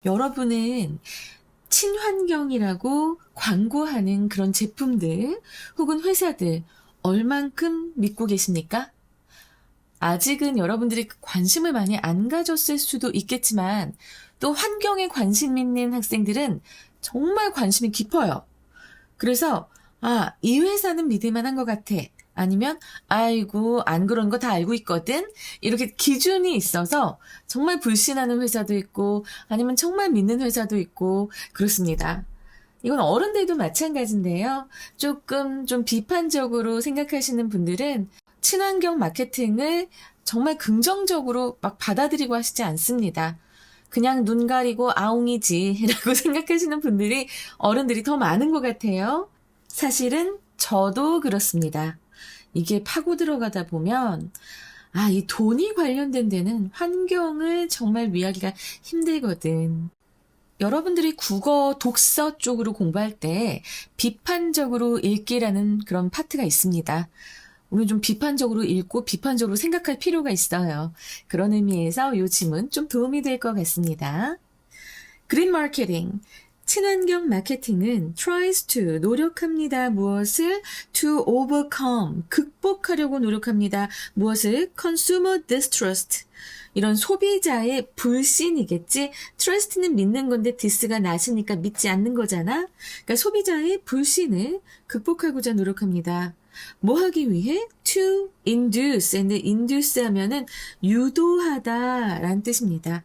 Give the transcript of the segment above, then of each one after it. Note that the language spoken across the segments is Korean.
여러분은 친환경이라고 광고하는 그런 제품들 혹은 회사들 얼만큼 믿고 계십니까? 아직은 여러분들이 관심을 많이 안 가졌을 수도 있겠지만 또 환경에 관심 있는 학생들은 정말 관심이 깊어요. 그래서 이 회사는 믿을 만한 것 같아. 아니면 아이고 안 그런 거 다 알고 있거든. 이렇게 기준이 있어서 정말 불신하는 회사도 있고 아니면 정말 믿는 회사도 있고 그렇습니다. 이건 어른들도 마찬가지인데요. 조금 좀 비판적으로 생각하시는 분들은 친환경 마케팅을 정말 긍정적으로 막 받아들이고 하시지 않습니다. 그냥 눈 가리고 아웅이지라고 생각하시는 분들이 어른들이 더 많은 것 같아요. 사실은 저도 그렇습니다. 이게 파고 들어가다 보면 이 돈이 관련된 데는 환경을 정말 위하기가 힘들거든. 여러분들이 국어 독서 쪽으로 공부할 때 비판적으로 읽기라는 그런 파트가 있습니다. 우리 좀 비판적으로 읽고 비판적으로 생각할 필요가 있어요. 그런 의미에서 이 질문 좀 도움이 될 것 같습니다. 그린 마케팅. 친환경 마케팅은 tries to 노력합니다. 무엇을? to overcome 극복하려고 노력합니다. 무엇을? consumer distrust 이런 소비자의 불신이겠지. trust는 믿는 건데 dis가 나시니까 믿지 않는 거잖아. 그러니까 소비자의 불신을 극복하고자 노력합니다. 뭐 하기 위해? to induce and induce 하면은 유도하다라는 뜻입니다.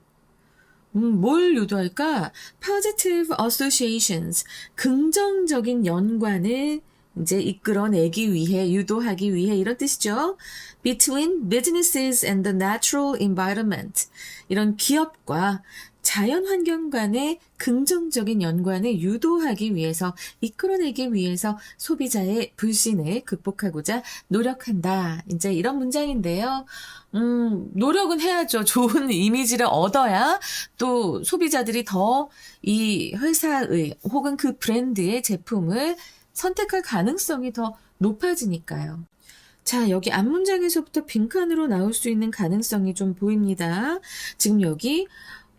뭘 유도할까? positive associations, 긍정적인 연관을 이제 이끌어내기 위해, 유도하기 위해 이런 뜻이죠. between businesses and the natural environment. 이런 기업과 자연 환경 간의 긍정적인 연관을 유도하기 위해서, 이끌어내기 위해서 소비자의 불신을 극복하고자 노력한다. 이제 이런 문장인데요. 노력은 해야죠. 좋은 이미지를 얻어야 또 소비자들이 더 이 회사의 혹은 그 브랜드의 제품을 선택할 가능성이 더 높아지니까요. 자, 여기 앞문장에서부터 빈칸으로 나올 수 있는 가능성이 좀 보입니다. 지금 여기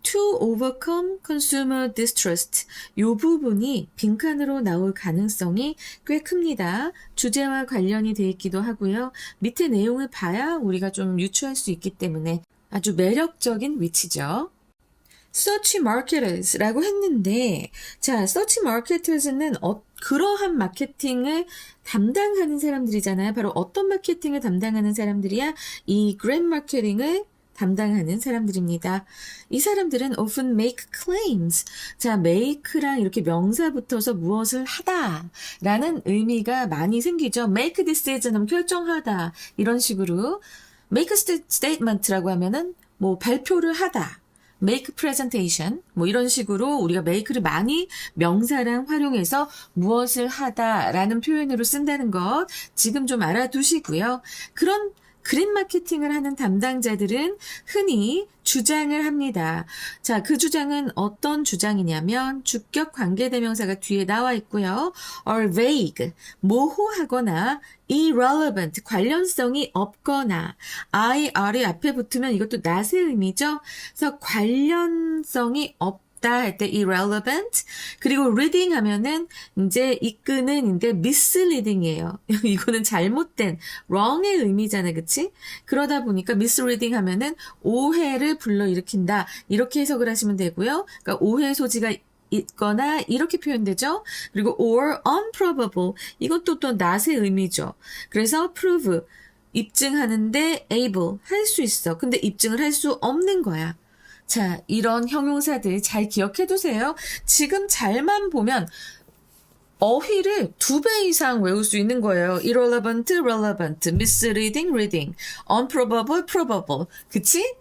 to overcome consumer distrust 이 부분이 빈칸으로 나올 가능성이 꽤 큽니다. 주제와 관련이 돼 있기도 하고요. 밑에 내용을 봐야 우리가 좀 유추할 수 있기 때문에 아주 매력적인 위치죠. search marketers라고 했는데 자, search marketers는 그러한 마케팅을 담당하는 사람들이잖아요. 바로 어떤 마케팅을 담당하는 사람들이야? 이 green 마케팅을 담당하는 사람들입니다. 이 사람들은 often make claims. 자, make랑 이렇게 명사 붙어서 무엇을 하다 라는 의미가 많이 생기죠. make decision, 결정하다. 이런 식으로 make a statement라고 하면은 뭐 발표를 하다. make presentation 뭐 이런 식으로 우리가 make를 많이 명사랑 활용해서 무엇을 하다라는 표현으로 쓴다는 것 지금 좀 알아두시고요. 그런 그린 마케팅을 하는 담당자들은 흔히 주장을 합니다. 자, 그 주장은 어떤 주장이냐면 주격 관계대명사가 뒤에 나와 있고요. are vague, 모호하거나 irrelevant, 관련성이 없거나 IR이 앞에 붙으면 이것도 낫의 의미죠. 그래서 관련성이 없다 할 때 irrelevant 그리고 reading 하면은 이제 이끄는 이제 misleading이에요. 이거는 잘못된 wrong의 의미잖아요. 그치? 그러다 보니까 misreading 하면은 오해를 불러일으킨다. 이렇게 해석을 하시면 되고요. 그러니까 오해 소지가 있거나 이렇게 표현되죠. 그리고 or unprobable 이것도 또 낫의 의미죠. 그래서 prove 입증하는데 able 할 수 있어. 근데 입증을 할 수 없는 거야. 자, 이런 형용사들 잘 기억해 두세요. 지금 잘만 보면 어휘를 2배 이상 외울 수 있는 거예요. irrelevant, relevant, misleading, reading, unprobable, probable. 그치?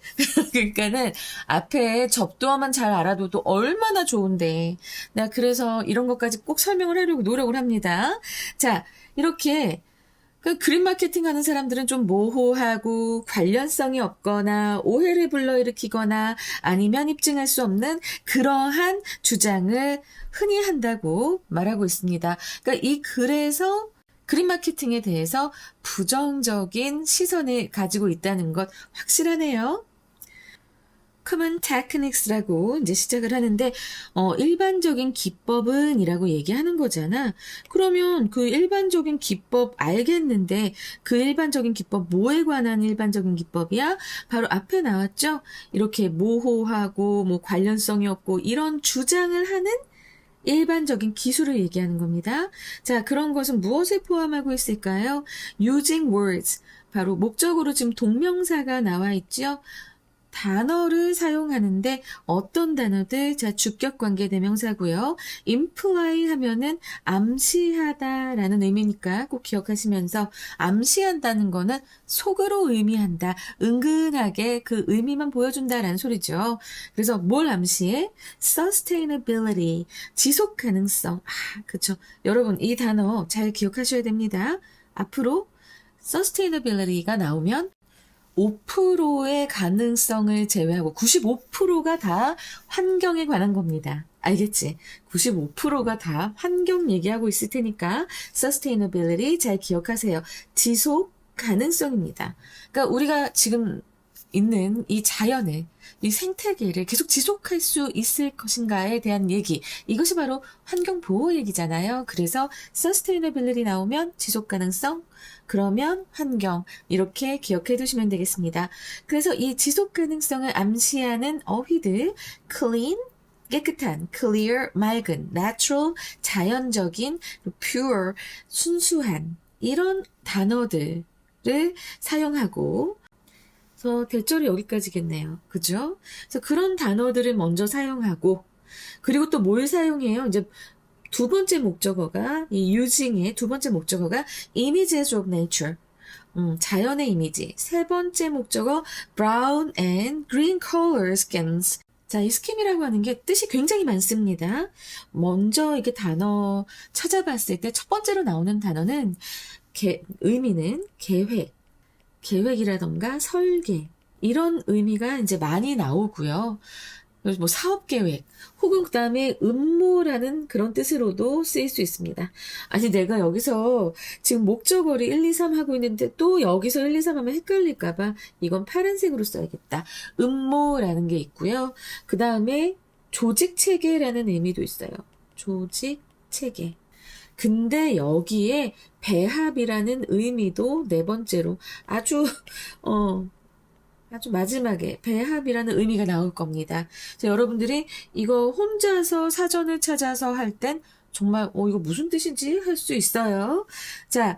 그러니까는 앞에 접두어만 잘 알아둬도 얼마나 좋은데. 나 그래서 이런 것까지 꼭 설명을 하려고 노력을 합니다. 자, 이렇게 그린 마케팅 하는 사람들은 좀 모호하고 관련성이 없거나 오해를 불러일으키거나 아니면 입증할 수 없는 그러한 주장을 흔히 한다고 말하고 있습니다. 그러니까 이 글에서 그린 마케팅에 대해서 부정적인 시선을 가지고 있다는 것 확실하네요. common techniques라고 이제 시작을 하는데, 일반적인 기법은 이라고 얘기하는 거잖아. 그러면 그 일반적인 기법 알겠는데, 그 일반적인 기법, 뭐에 관한 일반적인 기법이야? 바로 앞에 나왔죠? 이렇게 모호하고, 뭐 관련성이 없고, 이런 주장을 하는 일반적인 기술을 얘기하는 겁니다. 자, 그런 것은 무엇을 포함하고 있을까요? using words. 바로 목적으로 지금 동명사가 나와 있죠? 단어를 사용하는데 어떤 단어들? 자, 주격 관계 대명사고요. imply 하면은 암시하다라는 의미니까 꼭 기억하시면서 암시한다는 거는 속으로 의미한다. 은근하게 그 의미만 보여준다라는 소리죠. 그래서 뭘 암시해? sustainability, 지속 가능성. 그쵸. 여러분, 이 단어 잘 기억하셔야 됩니다. 앞으로 sustainability가 나오면 5%의 가능성을 제외하고 95%가 다 환경에 관한 겁니다. 알겠지? 95%가 다 환경 얘기하고 있을 테니까 sustainability 잘 기억하세요. 지속 가능성입니다. 그러니까 우리가 지금 있는 이 자연을, 이 생태계를 계속 지속할 수 있을 것인가에 대한 얘기. 이것이 바로 환경보호 얘기잖아요. 그래서 sustainability 나오면 지속 가능성, 그러면 환경, 이렇게 기억해 두시면 되겠습니다. 그래서 이 지속 가능성을 암시하는 어휘들, clean, 깨끗한, clear, 맑은, natural, 자연적인, pure, 순수한, 이런 단어들을 사용하고, 그래서 대절이 여기까지겠네요. 그죠? 그래서 그런 단어들을 먼저 사용하고, 그리고 또 뭘 사용해요? 이제 두 번째 목적어가, 이 using의 두 번째 목적어가 images of nature. 자연의 이미지. 세 번째 목적어, brown and green color schemes. 자, 이 스킴이라고 하는 게 뜻이 굉장히 많습니다. 먼저 이게 단어 찾아봤을 때 첫 번째로 나오는 단어는, 의미는 계획이라던가 설계, 이런 의미가 이제 많이 나오고요. 뭐 사업 계획, 혹은 그 다음에 음모라는 그런 뜻으로도 쓰일 수 있습니다. 아니, 내가 여기서 지금 목적어를 1, 2, 3 하고 있는데 또 여기서 1, 2, 3 하면 헷갈릴까봐 이건 파란색으로 써야겠다. 음모라는 게 있고요. 그 다음에 조직 체계라는 의미도 있어요. 조직 체계. 근데 여기에 배합이라는 의미도 네 번째로 아주 마지막에 배합이라는 의미가 나올 겁니다. 자, 여러분들이 이거 혼자서 사전을 찾아서 할 땐 정말 이거 무슨 뜻인지 할 수 있어요. 자,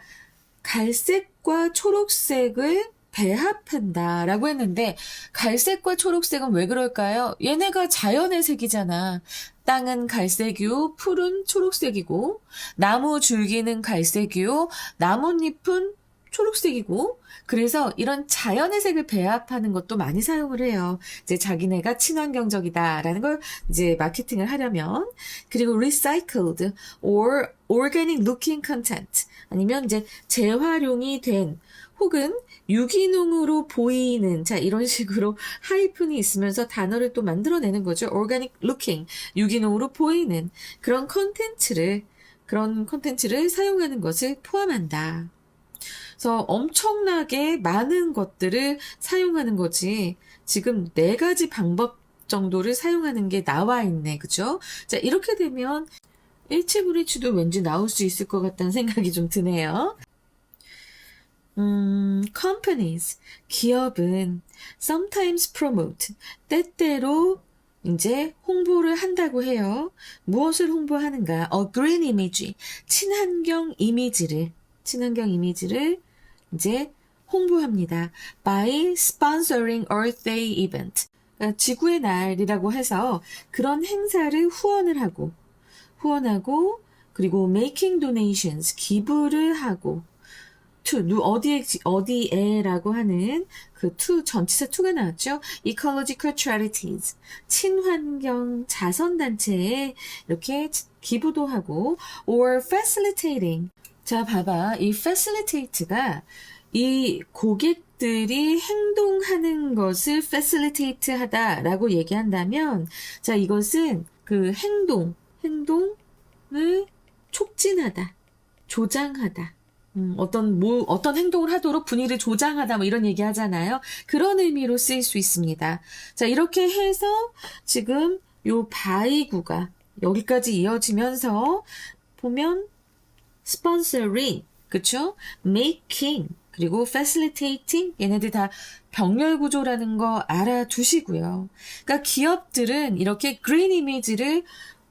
갈색과 초록색을 배합한다라고 했는데 갈색과 초록색은 왜 그럴까요? 얘네가 자연의 색이잖아. 땅은 갈색이요, 풀은 초록색이고, 나무 줄기는 갈색이요, 나뭇잎은 초록색이고, 그래서 이런 자연의 색을 배합하는 것도 많이 사용을 해요. 이제 자기네가 친환경적이다라는 걸 이제 마케팅을 하려면. 그리고 recycled or organic looking content. 아니면 이제 재활용이 된 혹은 유기농으로 보이는, 자, 이런 식으로 하이픈이 있으면서 단어를 또 만들어내는 거죠. organic looking, 유기농으로 보이는 그런 컨텐츠를 사용하는 것을 포함한다. 그래서 엄청나게 많은 것들을 사용하는 거지. 지금 4가지 방법 정도를 사용하는 게 나와 있네. 그죠? 자, 이렇게 되면 일치불일치도 왠지 나올 수 있을 것 같다는 생각이 좀 드네요. companies, 기업은 sometimes promote, 때때로 이제 홍보를 한다고 해요. 무엇을 홍보하는가? green image, 친환경 이미지를 이제 홍보합니다. by sponsoring Earth Day event. 그러니까 지구의 날이라고 해서 그런 행사를 후원하고, 그리고 making donations, 기부를 하고, 어디에라고 하는 그 전치사 to가 나왔죠. ecological charities, 친환경 자선단체에 이렇게 기부도 하고, or facilitating. 자, 봐봐. 이 facilitate가 이 고객들이 행동하는 것을 facilitate 하다라고 얘기한다면, 자, 이것은 그 행동을 촉진하다, 조장하다, 어떤 행동을 하도록 분위기를 조장하다, 뭐 이런 얘기 하잖아요. 그런 의미로 쓰일 수 있습니다. 자, 이렇게 해서 지금 요 바이구가 여기까지 이어지면서 보면 sponsoring, 그쵸? making, 그리고 facilitating, 얘네들 다 병렬 구조라는 거 알아두시고요. 그러니까 기업들은 이렇게 green 이미지를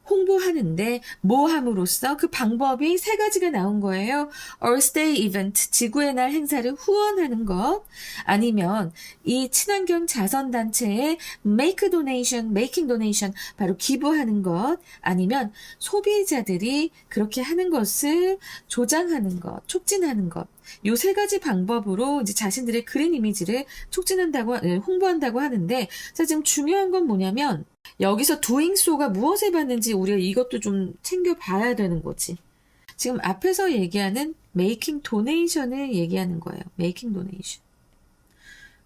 홍보하는데 뭐 함으로써 그 방법이 세 가지가 나온 거예요. Earth Day Event, 지구의 날 행사를 후원하는 것, 아니면 이 친환경 자선단체에 Make Donation, Making Donation, 바로 기부하는 것, 아니면 소비자들이 그렇게 하는 것을 조장하는 것, 촉진하는 것, 요 세 가지 방법으로 이제 자신들의 그린 이미지를 홍보한다고 하는데, 자, 지금 중요한 건 뭐냐면, 여기서 doing so가 무엇을 받는지 우리가 이것도 좀 챙겨봐야 되는 거지. 지금 앞에서 얘기하는 making donation을 얘기하는 거예요. making donation.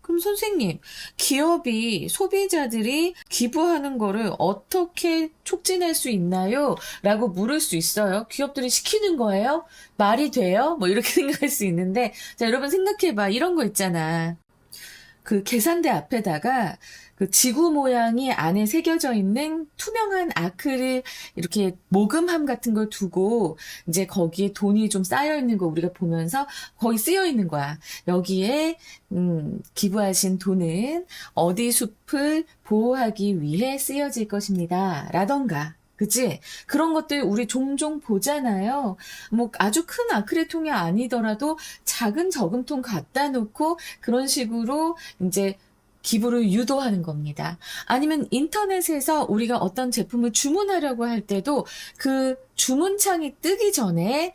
그럼 선생님, 기업이 소비자들이 기부하는 거를 어떻게 촉진할 수 있나요? 라고 물을 수 있어요. 기업들이 시키는 거예요? 말이 돼요? 뭐 이렇게 생각할 수 있는데, 자, 여러분 생각해봐. 이런 거 있잖아. 그 계산대 앞에다가 그 지구 모양이 안에 새겨져 있는 투명한 아크릴 이렇게 모금함 같은 걸 두고 이제 거기에 돈이 좀 쌓여 있는 거 우리가 보면서 거기 쓰여 있는 거야. 여기에 기부하신 돈은 어디 숲을 보호하기 위해 쓰여질 것입니다. 라던가. 그치? 그런 것들 우리 종종 보잖아요. 뭐 아주 큰 아크릴 통이 아니더라도 작은 저금통 갖다 놓고 그런 식으로 이제 기부를 유도하는 겁니다. 아니면 인터넷에서 우리가 어떤 제품을 주문하려고 할 때도 그 주문창이 뜨기 전에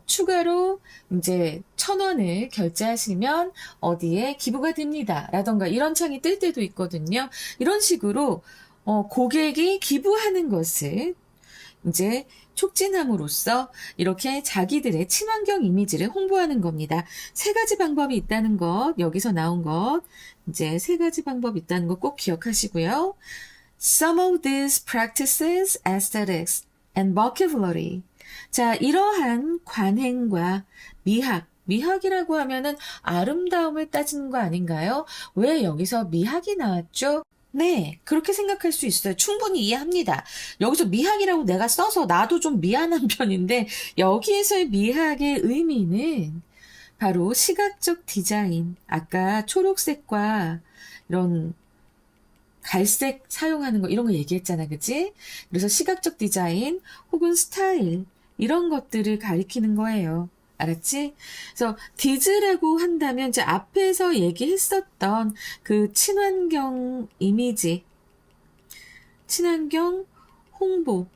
추가로 이제 1,000원을 결제하시면 어디에 기부가 됩니다. 라던가 이런 창이 뜰 때도 있거든요. 이런 식으로 고객이 기부하는 것을 이제 촉진함으로써 이렇게 자기들의 친환경 이미지를 홍보하는 겁니다. 세 가지 방법이 있다는 것, 여기서 나온 것, 이제 세 가지 방법이 있다는 거 꼭 기억하시고요. Some of these practices, aesthetics, and vocabulary. 자, 이러한 관행과 미학이라고 하면은 아름다움을 따지는 거 아닌가요? 왜 여기서 미학이 나왔죠? 네, 그렇게 생각할 수 있어요. 충분히 이해합니다. 여기서 미학이라고 내가 써서 나도 좀 미안한 편인데, 여기에서의 미학의 의미는 바로 시각적 디자인, 아까 초록색과 이런 갈색 사용하는 거, 이런 거 얘기했잖아, 그치? 그래서 시각적 디자인 혹은 스타일, 이런 것들을 가리키는 거예요. 알았지? 그래서 디즈라고 한다면 이제 앞에서 얘기했었던 그 친환경 이미지, 친환경 홍보하는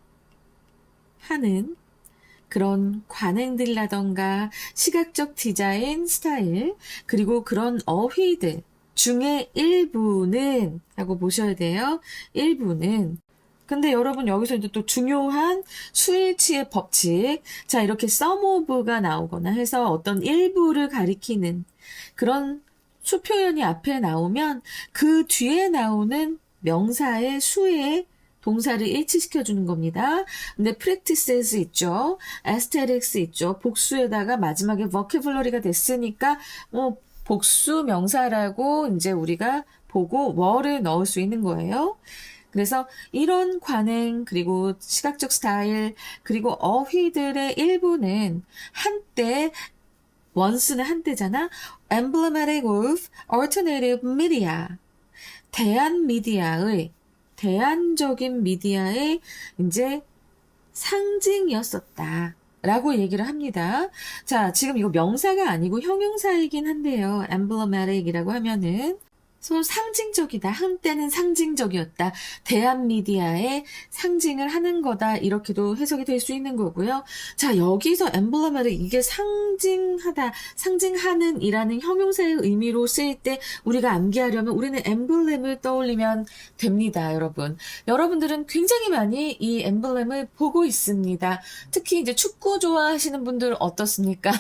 그런 관행들이라던가 시각적 디자인 스타일, 그리고 그런 어휘들 중에 일부는 라고 보셔야 돼요. 일부는. 근데 여러분 여기서 이제 또 중요한 수일치의 법칙. 자, 이렇게 some of가 나오거나 해서 어떤 일부를 가리키는 그런 수표현이 앞에 나오면 그 뒤에 나오는 명사의 수에 동사를 일치시켜 주는 겁니다. 근데 practices 있죠. aesthetics 있죠. 복수에다가 마지막에 vocabulary가 됐으니까 복수 명사라고 이제 우리가 보고 were를 넣을 수 있는 거예요. 그래서 이런 관행, 그리고 시각적 스타일, 그리고 어휘들의 일부는 한때, once는 한때잖아. emblematic of alternative media. 대안적인 미디어의 이제 상징이었었다. 라고 얘기를 합니다. 자, 지금 이거 명사가 아니고 형용사이긴 한데요. emblematic이라고 하면은 서로 상징적이다. 한때는 상징적이었다. 대한미디어의 상징을 하는 거다. 이렇게도 해석이 될 수 있는 거고요. 자, 여기서 emblematic, 이게 상징하다, 상징하는 이라는 형용사의 의미로 쓰일 때 우리가 암기하려면 우리는 엠블렘을 떠올리면 됩니다, 여러분. 여러분들은 굉장히 많이 이 엠블렘을 보고 있습니다. 특히 이제 축구 좋아하시는 분들 어떻습니까?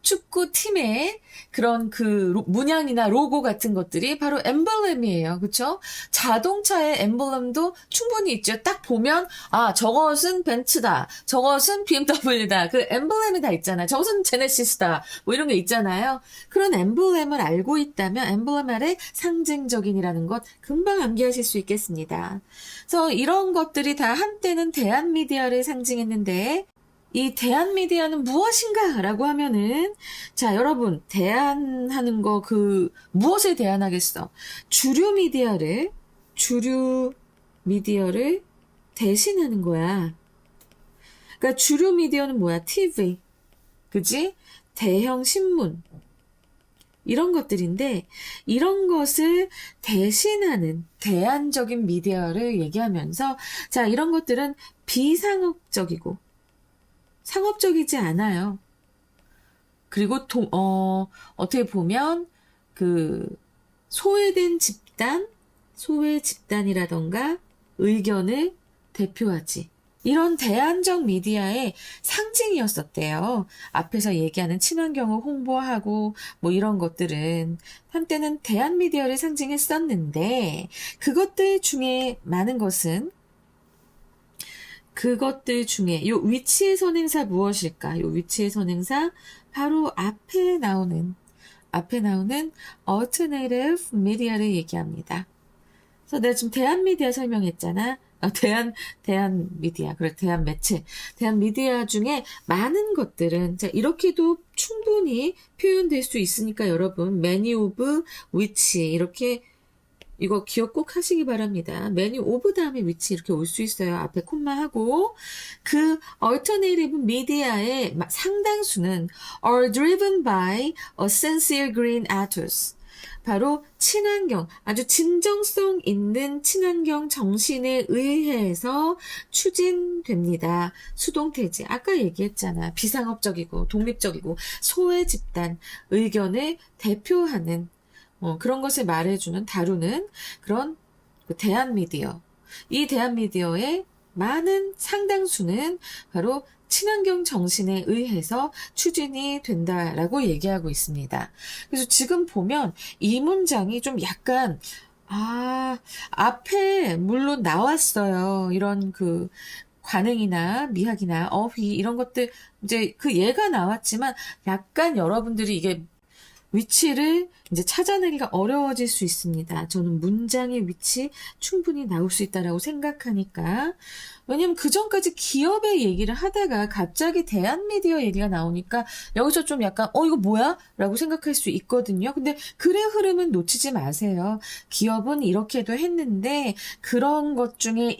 축구팀의 그런 그 문양이나 로고 같은 것들이 바로 엠블렘이에요. 그쵸? 자동차의 엠블렘도 충분히 있죠. 딱 보면, 아, 저것은 벤츠다. 저것은 BMW다. 그 엠블렘이 다 있잖아요. 저것은 제네시스다. 뭐 이런 게 있잖아요. 그런 엠블렘을 알고 있다면 엠블렘 아래 상징적인이라는 것 금방 암기하실 수 있겠습니다. 그래서 이런 것들이 다 한때는 대한미디어를 상징했는데, 이 대한미디어는 무엇인가? 라고 하면은, 자, 여러분, 대안하는 거, 무엇을 대안하겠어? 주류 미디어를 대신하는 거야. 그러니까 주류 미디어는 뭐야? TV. 그지? 대형 신문. 이런 것들인데, 이런 것을 대신하는 대안적인 미디어를 얘기하면서, 자, 이런 것들은 비상업적이고, 상업적이지 않아요. 그리고 어떻게 보면 소외된 집단, 소외 집단이라던가 의견을 대표하지. 이런 대안적 미디어의 상징이었었대요. 앞에서 얘기하는 친환경을 홍보하고 뭐 이런 것들은 한때는 대안 미디어를 상징했었는데 그것들 중에 요 위치의 선행사 무엇일까? 요 위치의 선행사 바로 앞에 나오는 alternative media를 얘기합니다. 그래서 내가 지금 대한 미디어 설명했잖아. 대한 미디어, 그래, 대한 매체. 대한 미디어 중에 많은 것들은, 자, 이렇게도 충분히 표현될 수 있으니까 여러분, many of which, 이렇게, 이거 기억 꼭 하시기 바랍니다. many of 다음에 which 이렇게 올 수 있어요. 앞에 콤마하고. 그 alternative media의 상당수는 are driven by a sincere green ethos. 바로 친환경, 아주 진정성 있는 친환경 정신에 의해서 추진됩니다. 수동태지. 아까 얘기했잖아. 비상업적이고 독립적이고 소외 집단 의견을 대표하는 그런 것을 말해주는, 다루는 그런 대한 미디어. 이 대한 미디어의 많은 상당수는 바로 친환경 정신에 의해서 추진이 된다라고 얘기하고 있습니다. 그래서 지금 보면 이 문장이 좀 약간 앞에 물론 나왔어요. 이런 관행이나 미학이나 어휘 이런 것들 이제 예가 나왔지만 약간 여러분들이 이게 위치를 이제 찾아내기가 어려워질 수 있습니다. 저는 문장의 위치 충분히 나올 수 있다라고 생각하니까. 왜냐면 그전까지 기업의 얘기를 하다가 갑자기 대한미디어 얘기가 나오니까 여기서 좀 약간 이거 뭐야? 라고 생각할 수 있거든요. 근데 글의 흐름은 놓치지 마세요. 기업은 이렇게도 했는데 그런 것 중에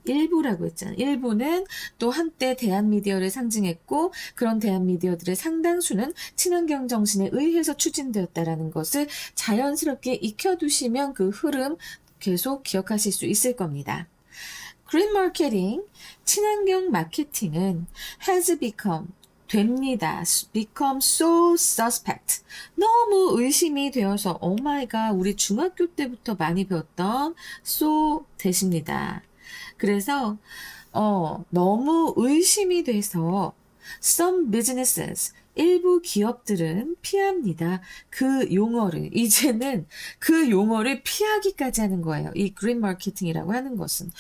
일부라고 했잖아요. 일부는 또 한때 대한미디어를 상징했고 그런 대한미디어들의 상당수는 친환경 정신에 의해서 추진되었다라는 것을 자연스럽게 익혀두시면 그 흐름 계속 기억하실 수 있을 겁니다. Green marketing, 친환경 마케팅은 has become, 됩니다. become so suspect. 너무 의심이 되어서 oh my god, 우리 중학교 때부터 많이 배웠던 so 대십니다. 그래서 너무 의심이 돼서 some businesses, 일부 기업들은 피합니다. 그 용어를, 이제는 그 용어를 피하기까지 하는 거예요. 이 green marketing이라고 하는 것은.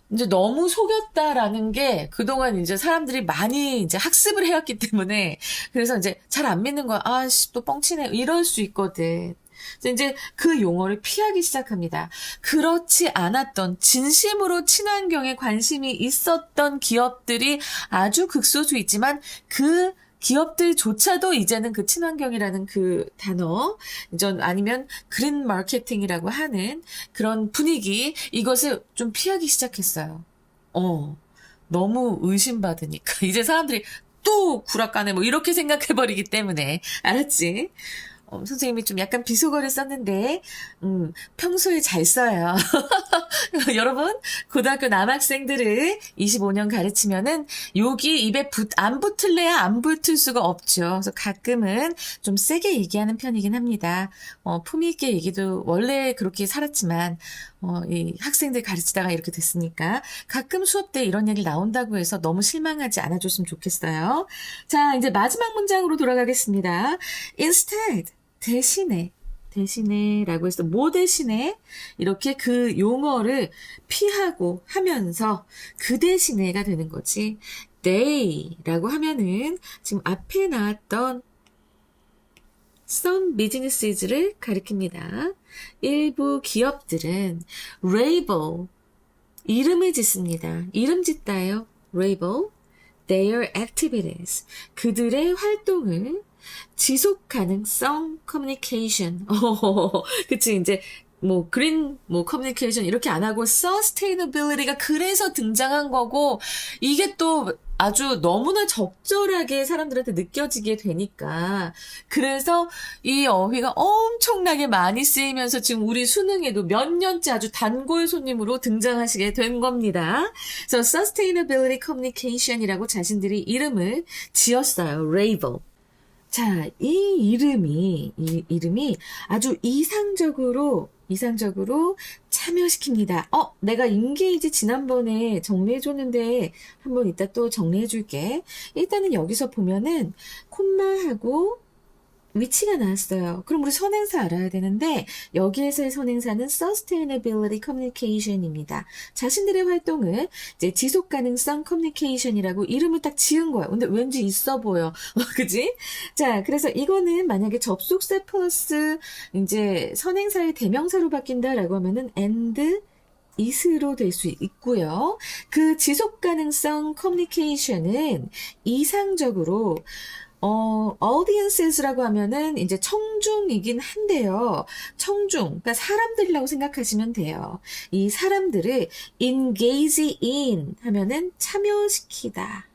이제 너무 속였다라는 게 그동안 이제 사람들이 많이 이제 학습을 해왔기 때문에 그래서 이제 잘 안 믿는 거야. 또 뻥치네. 이럴 수 있거든. 이제 그 용어를 피하기 시작합니다. 그렇지 않았던 진심으로 친환경에 관심이 있었던 기업들이 아주 극소수 있지만 그 기업들조차도 이제는 그 친환경이라는 그 단어, 아니면 그린 마케팅이라고 하는 그런 분위기, 이것을 좀 피하기 시작했어요. 너무 의심받으니까. 이제 사람들이 또 구락가네, 뭐 이렇게 생각해버리기 때문에. 알았지? 선생님이 좀 약간 비속어를 썼는데, 평소에 잘 써요. 여러분, 고등학교 남학생들을 25년 가르치면은, 여기 입에 안 붙을래야 안 붙을 수가 없죠. 그래서 가끔은 좀 세게 얘기하는 편이긴 합니다. 품위 있게 얘기도 원래 그렇게 살았지만, 이 학생들 가르치다가 이렇게 됐으니까 가끔 수업 때 이런 얘기 나온다고 해서 너무 실망하지 않아줬으면 좋겠어요. 자, 이제 마지막 문장으로 돌아가겠습니다. Instead, 대신에라고 해서 뭐 대신에 이렇게 그 용어를 피하고 하면서 그 대신에가 되는 거지. they라고 하면은 지금 앞에 나왔던 some business를 가리킵니다. 일부 기업들은 label, 이름을 짓습니다. 이름 짓다예요. label their activities, 그들의 활동을 지속 가능성 커뮤니케이션. 그치, 이제 그린 커뮤니케이션 이렇게 안 하고 sustainability가 그래서 등장한 거고, 이게 또 아주 너무나 적절하게 사람들한테 느껴지게 되니까, 그래서 이 어휘가 엄청나게 많이 쓰이면서 지금 우리 수능에도 몇 년째 아주 단골 손님으로 등장하시게 된 겁니다. 그래서 sustainability communication이라고 자신들이 이름을 지었어요. label. 자, 이 이름이 아주 이상적으로 참여시킵니다. 내가 engage 지난번에 정리해줬는데 한번 이따 또 정리해줄게. 일단은 여기서 보면은 콤마하고 위치가 나왔어요. 그럼 우리 선행사 알아야 되는데 여기에서의 선행사는 sustainability communication입니다. 자신들의 활동을 이제 지속 가능성 커뮤니케이션이라고 이름을 딱 지은 거야. 근데 왠지 있어 보여. 그지? 자, 그래서 이거는 만약에 접속사 플러스 이제 선행사의 대명사로 바뀐다라고 하면은 and is로 될 수 있고요. 그 지속 가능성 커뮤니케이션은 이상적으로 audience라고 하면은 이제 청중이긴 한데요. 그러니까 사람들이라고 생각하시면 돼요. 이 사람들을 engage in 하면은 참여시키다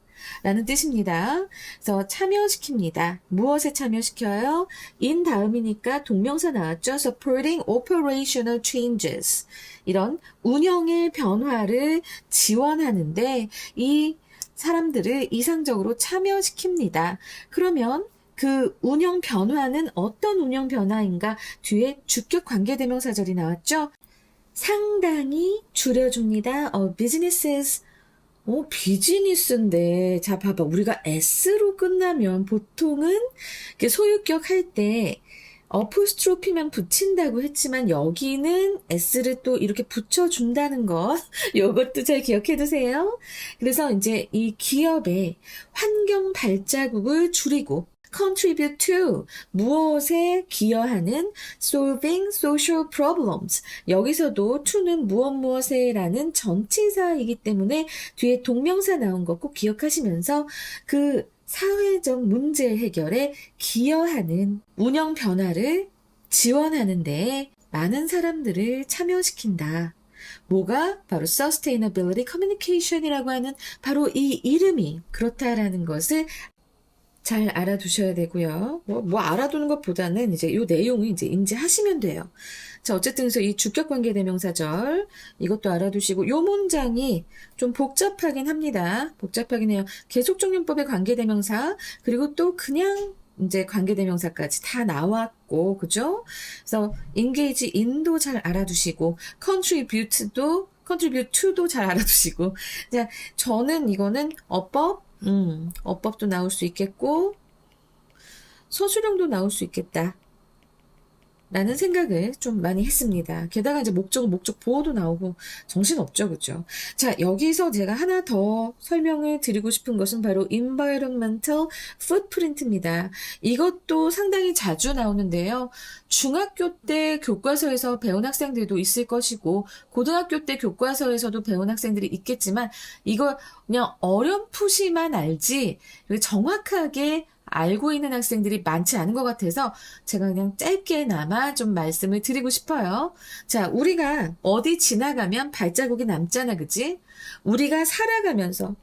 라는 뜻입니다. 그래서 참여시킵니다. 무엇에 참여시켜요? in 다음이니까 동명사 나왔죠. supporting operational changes. 이런 운영의 변화를 지원하는데 이 사람들을 이상적으로 참여시킵니다. 그러면 그 운영 변화는 어떤 운영 변화인가? 뒤에 주격 관계대명사절이 나왔죠? 상당히 줄여줍니다. businesses. 비즈니스인데. 자, 봐봐. 우리가 S로 끝나면 보통은 소유격 할 때 어포스트로피만 붙인다고 했지만 여기는 S를 또 이렇게 붙여준다는 것. 요것도 잘 기억해 두세요. 그래서 이제 이 기업의 환경 발자국을 줄이고 contribute to, 무엇에 기여하는 solving social problems. 여기서도 to는 무엇에라는 전치사이기 때문에 뒤에 동명사 나온 거 꼭 기억하시면서 그 사회적 문제 해결에 기여하는 운영 변화를 지원하는 데 많은 사람들을 참여시킨다. 뭐가? 바로 Sustainability Communication이라고 하는 바로 이 이름이 그렇다라는 것을 잘 알아두셔야 되고요. 뭐 알아두는 것보다는 이제 이 내용을 이제 인지하시면 돼요. 자, 어쨌든 그래서 이 주격관계대명사절 이것도 알아두시고 요 문장이 좀 복잡하긴 합니다. 복잡하긴 해요. 계속종용법의 관계대명사 그리고 또 그냥 이제 관계대명사까지 다 나왔고, 그죠? 그래서 engage in도 잘 알아두시고 contribute to도 잘 알아두시고. 자, 저는 이거는 어법도 나올 수 있겠고 서술형도 나올 수 있겠다 라는 생각을 좀 많이 했습니다. 게다가 이제 목적 보호도 나오고 정신없죠, 그죠? 자, 여기서 제가 하나 더 설명을 드리고 싶은 것은 바로 environmental footprint입니다. 이것도 상당히 자주 나오는데요. 중학교 때 교과서에서 배운 학생들도 있을 것이고 고등학교 때 교과서에서도 배운 학생들이 있겠지만 이거 그냥 어렴풋이만 알지 정확하게 알고 있는 학생들이 많지 않은 것 같아서 제가 그냥 짧게나마 좀 말씀을 드리고 싶어요. 자, 우리가 어디 지나가면 발자국이 남잖아, 그치? 우리가 살아가면서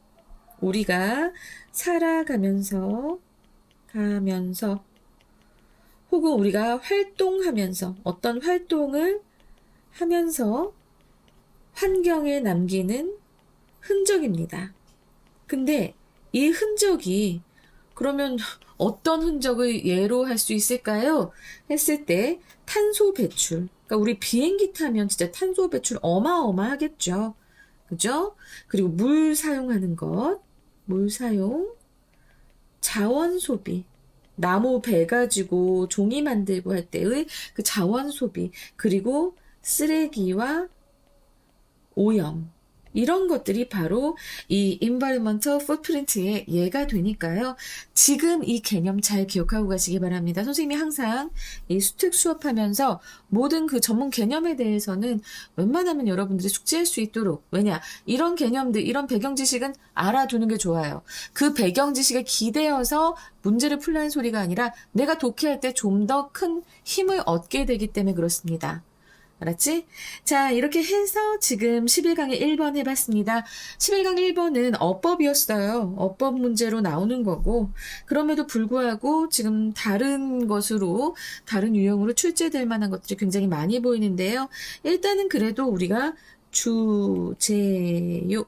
혹은 우리가 활동하면서 어떤 활동을 하면서 환경에 남기는 흔적입니다. 근데 이 흔적이 그러면 어떤 흔적을 예로 할 수 있을까요? 했을 때 탄소 배출, 그러니까 우리 비행기 타면 진짜 탄소 배출 어마어마하겠죠. 그죠? 그리고 물 사용하는 것, 물 사용, 자원 소비, 나무 배 가지고 종이 만들고 할 때의 그 자원 소비, 그리고 쓰레기와 오염, 이런 것들이 바로 이 environmental footprint의 예가 되니까요. 지금 이 개념 잘 기억하고 가시기 바랍니다. 선생님이 항상 이 수특 수업하면서 모든 그 전문 개념에 대해서는 웬만하면 여러분들이 숙지할 수 있도록, 왜냐, 이런 개념들, 이런 배경 지식은 알아두는 게 좋아요. 그 배경 지식에 기대어서 문제를 풀라는 소리가 아니라 내가 독해할 때 좀 더 큰 힘을 얻게 되기 때문에 그렇습니다. 알았지? 자, 이렇게 해서 지금 11강의 1번 해봤습니다. 11강 1번은 어법이었어요. 어법 문제로 나오는 거고, 그럼에도 불구하고 지금 다른 것으로, 다른 유형으로 출제될 만한 것들이 굉장히 많이 보이는데요. 일단은 그래도 우리가 주제요.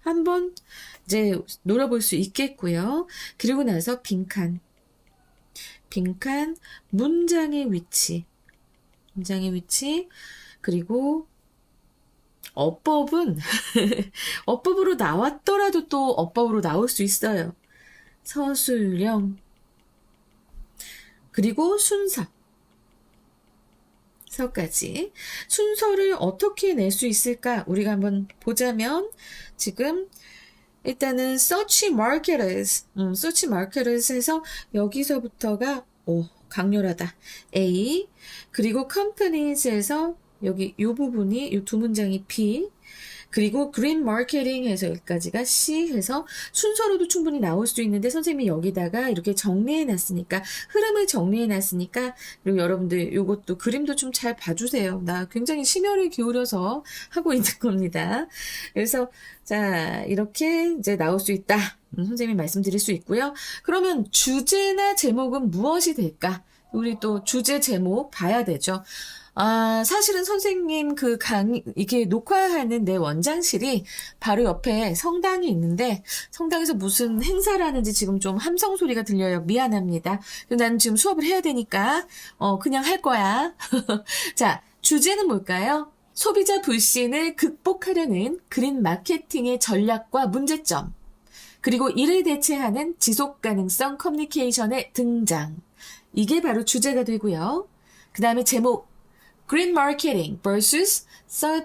한번 이제 노려볼 수 있겠고요. 그리고 나서 빈칸, 문장의 위치, 그리고 어법은 어법으로 나왔더라도 또 어법으로 나올 수 있어요. 서술형, 그리고 순서까지. 순서를 어떻게 낼 수 있을까? 우리가 한번 보자면 지금 일단은 search marketers 해서 여기서부터가 강렬하다. A, 그리고 companies에서 여기 이 부분이 이 두 문장이 B, 그리고 green marketing에서 여기까지가 C 해서 순서로도 충분히 나올 수 있는데 선생님이 여기다가 이렇게 정리해놨으니까, 흐름을 정리해놨으니까, 그리고 여러분들 요것도 그림도 좀 잘 봐주세요. 나 굉장히 심혈을 기울여서 하고 있는 겁니다. 그래서 자, 이렇게 이제 나올 수 있다. 선생님이 말씀드릴 수 있고요. 그러면 주제나 제목은 무엇이 될까? 우리 또 주제 제목 봐야 되죠. 사실은 선생님 이게 녹화하는 내 원장실이 바로 옆에 성당이 있는데, 성당에서 무슨 행사를 하는지 지금 좀 함성 소리가 들려요. 미안합니다. 나는 지금 수업을 해야 되니까, 그냥 할 거야. 자, 주제는 뭘까요? 소비자 불신을 극복하려는 그린 마케팅의 전략과 문제점, 그리고 이를 대체하는 지속 가능성 커뮤니케이션의 등장. 이게 바로 주제가 되고요. 그 다음에 제목, Green Marketing vs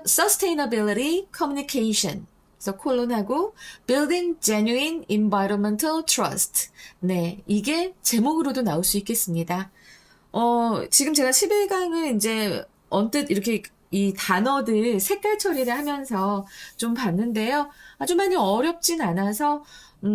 Sustainability Communication. 그래서 콜론하고 Building Genuine Environmental Trust. 네, 이게 제목으로도 나올 수 있겠습니다. 지금 제가 11강을 이제 언뜻 이렇게 이 단어들 색깔 처리를 하면서 좀 봤는데요. 아주 많이 어렵진 않아서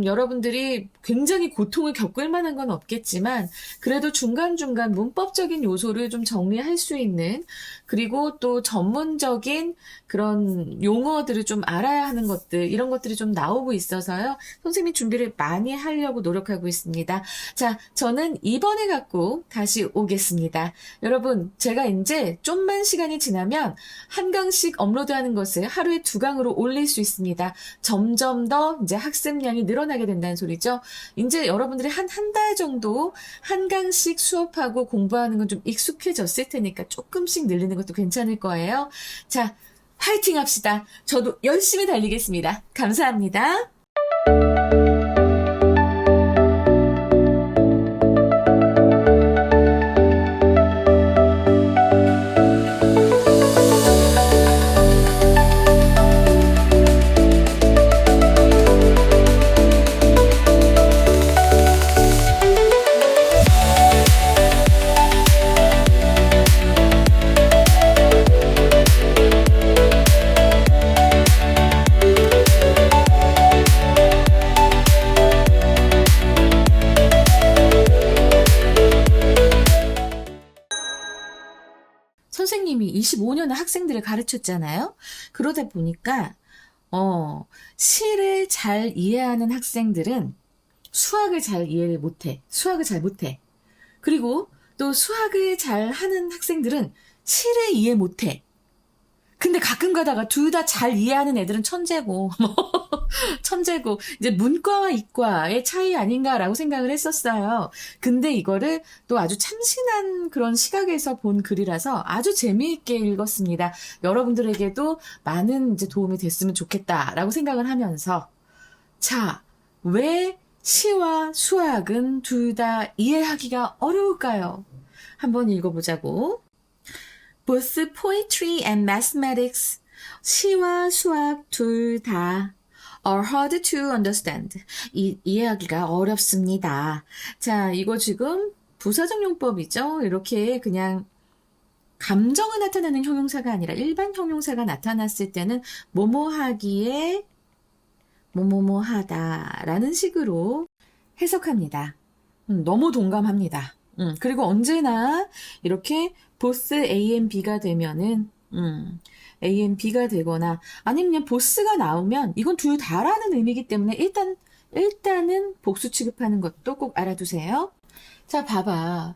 여러분들이 굉장히 고통을 겪을 만한 건 없겠지만, 그래도 중간중간 문법적인 요소를 좀 정리할 수 있는, 그리고 또 전문적인 그런 용어들을 좀 알아야 하는 것들, 이런 것들이 좀 나오고 있어서요. 선생님이 준비를 많이 하려고 노력하고 있습니다. 자, 저는 2번에 갖고 다시 오겠습니다. 여러분, 제가 이제 좀만 시간이 지나면 한 강씩 업로드하는 것을 하루에 2강으로 올릴 수 있습니다. 점점 더 이제 학습량이 늘어나게 된다는 소리죠. 이제 여러분들이 한 달 정도 한 강씩 수업하고 공부하는 건 좀 익숙해졌을 테니까 조금씩 늘리는 것도 괜찮을 거예요. 자, 파이팅 합시다. 저도 열심히 달리겠습니다. 감사합니다. 선생님이 25년의 학생들을 가르쳤잖아요. 그러다 보니까 시를 잘 이해하는 학생들은 수학을 잘 못해. 그리고 또 수학을 잘 하는 학생들은 시를 이해 못해. 근데 가끔 가다가 둘 다 잘 이해하는 애들은 천재고, 천재고, 이제 문과와 이과의 차이 아닌가라고 생각을 했었어요. 근데 이거를 또 아주 참신한 그런 시각에서 본 글이라서 아주 재미있게 읽었습니다. 여러분들에게도 많은 이제 도움이 됐으면 좋겠다라고 생각을 하면서, 자, 왜 시와 수학은 둘 다 이해하기가 어려울까요? 한번 읽어보자고. Both poetry and mathematics, 시와 수학 둘 다 are hard to understand. 이해하기가 어렵습니다. 자, 이거 지금 부사적 용법이죠. 이렇게 그냥 감정을 나타내는 형용사가 아니라 일반 형용사가 나타났을 때는 뭐뭐하기에 뭐뭐뭐하다라는 식으로 해석합니다. 너무 동감합니다. 그리고 언제나 이렇게 보스 A and B가 되면은 A and B가 되거나 아니면 그냥 보스가 나오면 이건 둘 다라는 의미이기 때문에 일단은 복수 취급하는 것도 꼭 알아두세요. 자, 봐봐.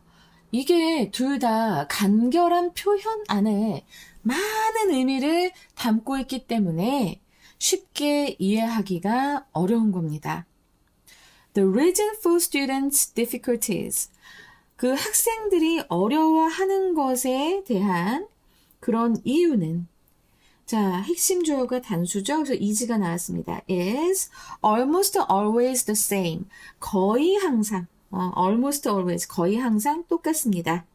이게 둘 다 간결한 표현 안에 많은 의미를 담고 있기 때문에 쉽게 이해하기가 어려운 겁니다. The reason for students' difficulties. 그 학생들이 어려워하는 것에 대한 그런 이유는, 자, 핵심 주어가 단수죠. 그래서 is가 나왔습니다. is almost always the same. 거의 항상, almost always, 거의 항상 똑같습니다.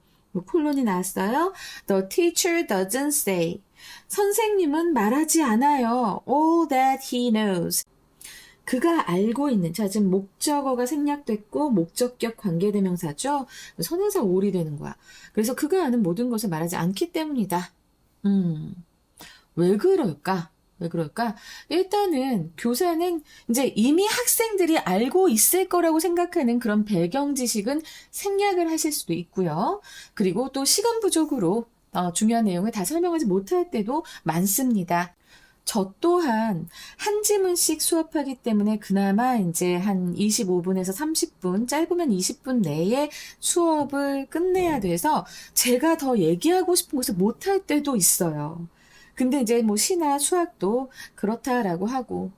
콜론이 나왔어요. The teacher doesn't say. 선생님은 말하지 않아요. All that he knows. 그가 알고 있는, 자, 지금 목적어가 생략됐고 목적격 관계대명사죠. 선행사 올이 되는 거야. 그래서 그가 아는 모든 것을 말하지 않기 때문이다. 왜 그럴까? 왜 그럴까? 일단은 교사는 이제 이미 학생들이 알고 있을 거라고 생각하는 그런 배경 지식은 생략을 하실 수도 있고요. 그리고 또 시간 부족으로 중요한 내용을 다 설명하지 못할 때도 많습니다. 저 또한 한 지문씩 수업하기 때문에 그나마 이제 한 25분에서 30분, 짧으면 20분 내에 수업을 끝내야 돼서 제가 더 얘기하고 싶은 것을 못할 때도 있어요. 근데 이제 뭐 시나 수학도 그렇다라고 하고.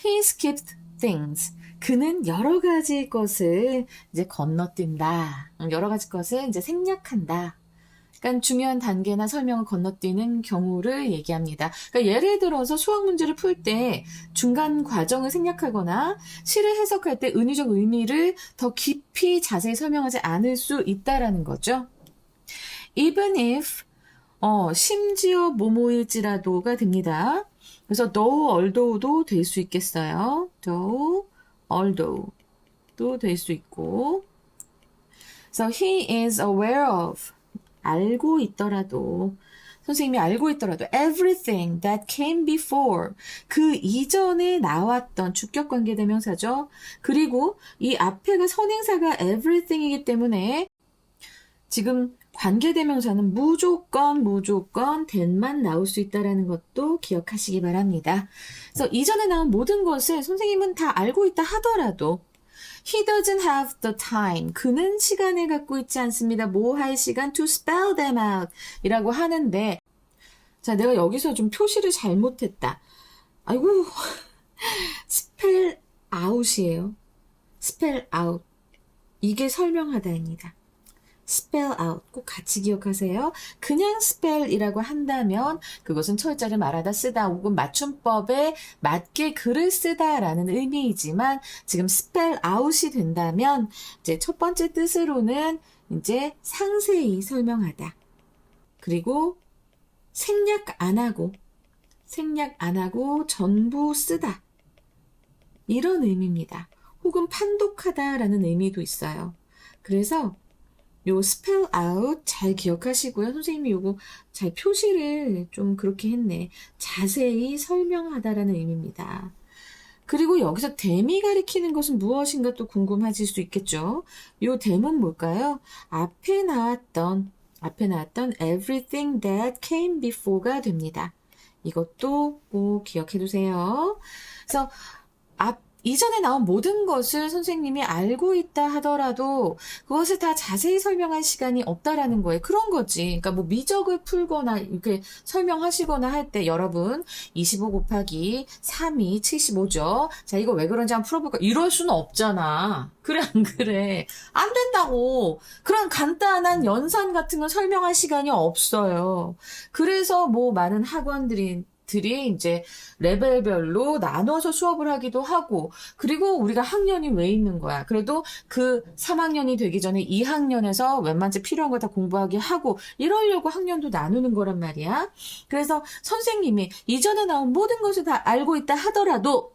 He skipped things. 그는 여러 가지 것을 이제 건너뛴다. 여러 가지 것을 이제 생략한다. 그러니까 중요한 단계나 설명을 건너뛰는 경우를 얘기합니다. 그러니까 예를 들어서 수학 문제를 풀 때 중간 과정을 생략하거나 시를 해석할 때 은유적 의미를 더 깊이 자세히 설명하지 않을 수 있다라는 거죠. Even if 심지어 뭐뭐일지라도가 됩니다. 그래서 though, although도 될 수 있겠어요. though, although도 될 수 있고. So he is aware of. 알고 있더라도, 선생님이 알고 있더라도 everything that came before, 그 이전에 나왔던 주격관계대명사죠. 그리고 이 앞에가 선행사가 everything이기 때문에 지금 관계대명사는 무조건 that만 나올 수 있다는 것도 기억하시기 바랍니다. 그래서 이전에 나온 모든 것을 선생님은 다 알고 있다 하더라도 He doesn't have the time. 그는 시간을 갖고 있지 않습니다. 뭐 할 시간 to spell them out 이라고 하는데, 자, 내가 여기서 좀 표시를 잘못했다. 아이고, spell out이에요. spell out. 이게 설명하다입니다. spell out 꼭 같이 기억하세요. 그냥 spell이라고 한다면 그것은 철자를 말하다 쓰다 혹은 맞춤법에 맞게 글을 쓰다라는 의미이지만 지금 spell out이 된다면 이제 첫 번째 뜻으로는 이제 상세히 설명하다. 그리고 생략 안 하고 전부 쓰다. 이런 의미입니다. 혹은 판독하다라는 의미도 있어요. 그래서 요 spell out 잘 기억하시고요. 선생님이 요거 잘 표시를 좀 그렇게 했네. 자세히 설명하다라는 의미입니다. 그리고 여기서 them이 가리키는 것은 무엇인가 또 궁금하실 수 있겠죠. 요 them은 뭘까요? 앞에 나왔던 everything that came before가 됩니다. 이것도 꼭 기억해 두세요. 그래서 이전에 나온 모든 것을 선생님이 알고 있다 하더라도 그것을 다 자세히 설명할 시간이 없다라는 거예요. 그런 거지. 그러니까 뭐 미적을 풀거나 이렇게 설명하시거나 할 때 여러분 25 곱하기 3이 75죠. 자, 이거 왜 그런지 한번 풀어볼까? 이럴 수는 없잖아. 그래, 안 그래? 안 된다고. 그런 간단한 연산 같은 건 설명할 시간이 없어요. 그래서 뭐 많은 학원들이 이제 레벨별로 나눠서 수업을 하기도 하고, 그리고 우리가 학년이 왜 있는 거야? 그래도 그 3학년이 되기 전에 2학년에서 웬만치 필요한 거 다 공부하게 하고 이러려고 학년도 나누는 거란 말이야. 그래서 선생님이 이전에 나온 모든 것을 다 알고 있다 하더라도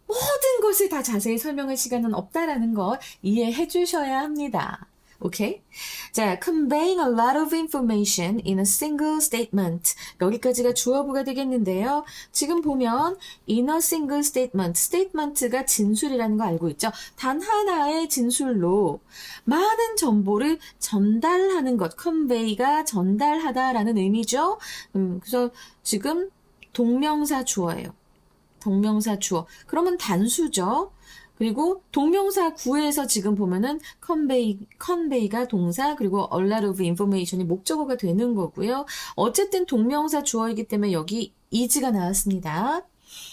모든 것을 다 자세히 설명할 시간은 없다라는 거 이해해 주셔야 합니다. 오케이? 자, conveying a lot of information in a single statement. 여기까지가 주어부가 되겠는데요. 지금 보면 in a single statement, statement가 진술이라는 거 알고 있죠? 단 하나의 진술로 많은 정보를 전달하는 것, convey가 전달하다라는 의미죠. 그래서 지금 동명사 주어예요. 동명사 주어. 그러면 단수죠. 그리고 동명사 구에서 지금 보면은 convey가 동사, 그리고 a lot of information이 목적어가 되는 거고요. 어쨌든 동명사 주어이기 때문에 여기 is가 나왔습니다.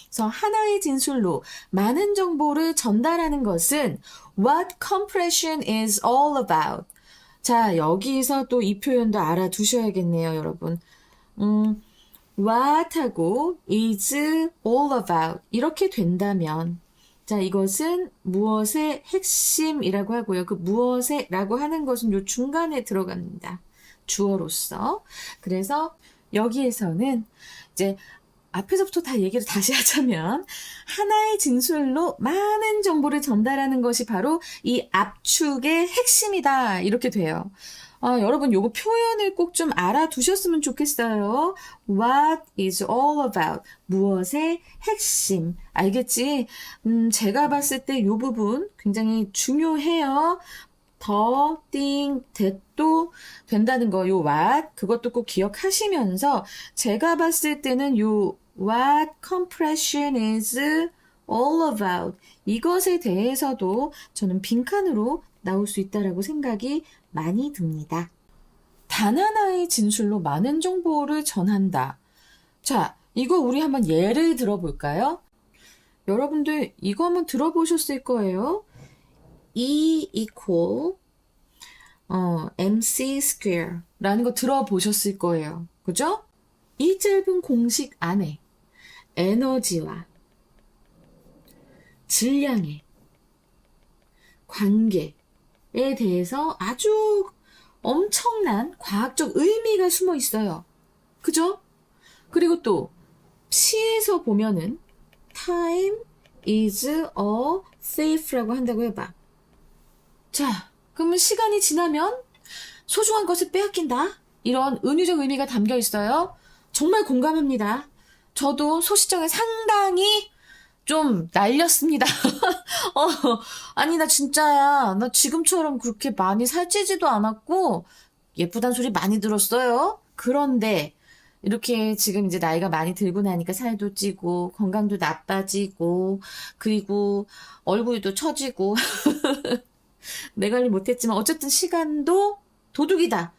그래서 하나의 진술로 많은 정보를 전달하는 것은 what compression is all about. 자, 여기서 또 이 표현도 알아두셔야겠네요, 여러분. what하고 is all about 이렇게 된다면, 자, 이것은 무엇의 핵심이라고 하고요. 그 무엇의라고 하는 것은 요 중간에 들어갑니다. 주어로서. 그래서 여기에서는 이제 앞에서부터 다 얘기를 다시 하자면 하나의 진술로 많은 정보를 전달하는 것이 바로 이 압축의 핵심이다. 이렇게 돼요. 여러분 요거 표현을 꼭 좀 알아두셨으면 좋겠어요. What is all about? 무엇의 핵심? 알겠지? 제가 봤을 때 요 부분 굉장히 중요해요. 더, thing, that도 된다는 거, 요 what, 그것도 꼭 기억하시면서 제가 봤을 때는 요 what compression is all about 이것에 대해서도 저는 빈칸으로 나올 수 있다라고 생각이 많이 듭니다. 단 하나의 진술로 많은 정보를 전한다. 자, 이거 우리 한번 예를 들어볼까요? 여러분들 이거 한번 들어보셨을 거예요. E equal mc square 라는 거 들어보셨을 거예요. 그죠? 이 짧은 공식 안에 에너지와 질량의 관계에 대해서 아주 엄청난 과학적 의미가 숨어 있어요. 그죠? 그리고 또 시에서 보면은 time is a thief라고 한다고 해봐. 자, 그러면 시간이 지나면 소중한 것을 빼앗긴다. 이런 은유적 의미가 담겨 있어요. 정말 공감합니다. 저도 소시적에 상당히 좀 날렸습니다. 아니 나 진짜야. 나 지금처럼 그렇게 많이 살찌지도 않았고 예쁘단 소리 많이 들었어요. 그런데 이렇게 지금 이제 나이가 많이 들고 나니까 살도 찌고 건강도 나빠지고 그리고 얼굴도 처지고 내 관리 못했지만 어쨌든 시간도 도둑이다.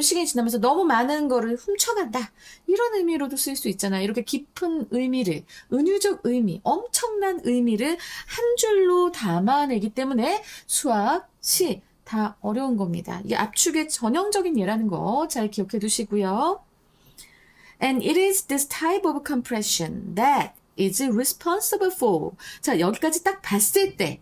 시간이 지나면서 너무 많은 거를 훔쳐간다. 이런 의미로도 쓸 수 있잖아요. 이렇게 깊은 의미를, 은유적 의미, 엄청난 의미를 한 줄로 담아내기 때문에 수학, 시 다 어려운 겁니다. 이게 압축의 전형적인 예라는 거 잘 기억해 두시고요. And it is this type of compression that is responsible for. 자, 여기까지 딱 봤을 때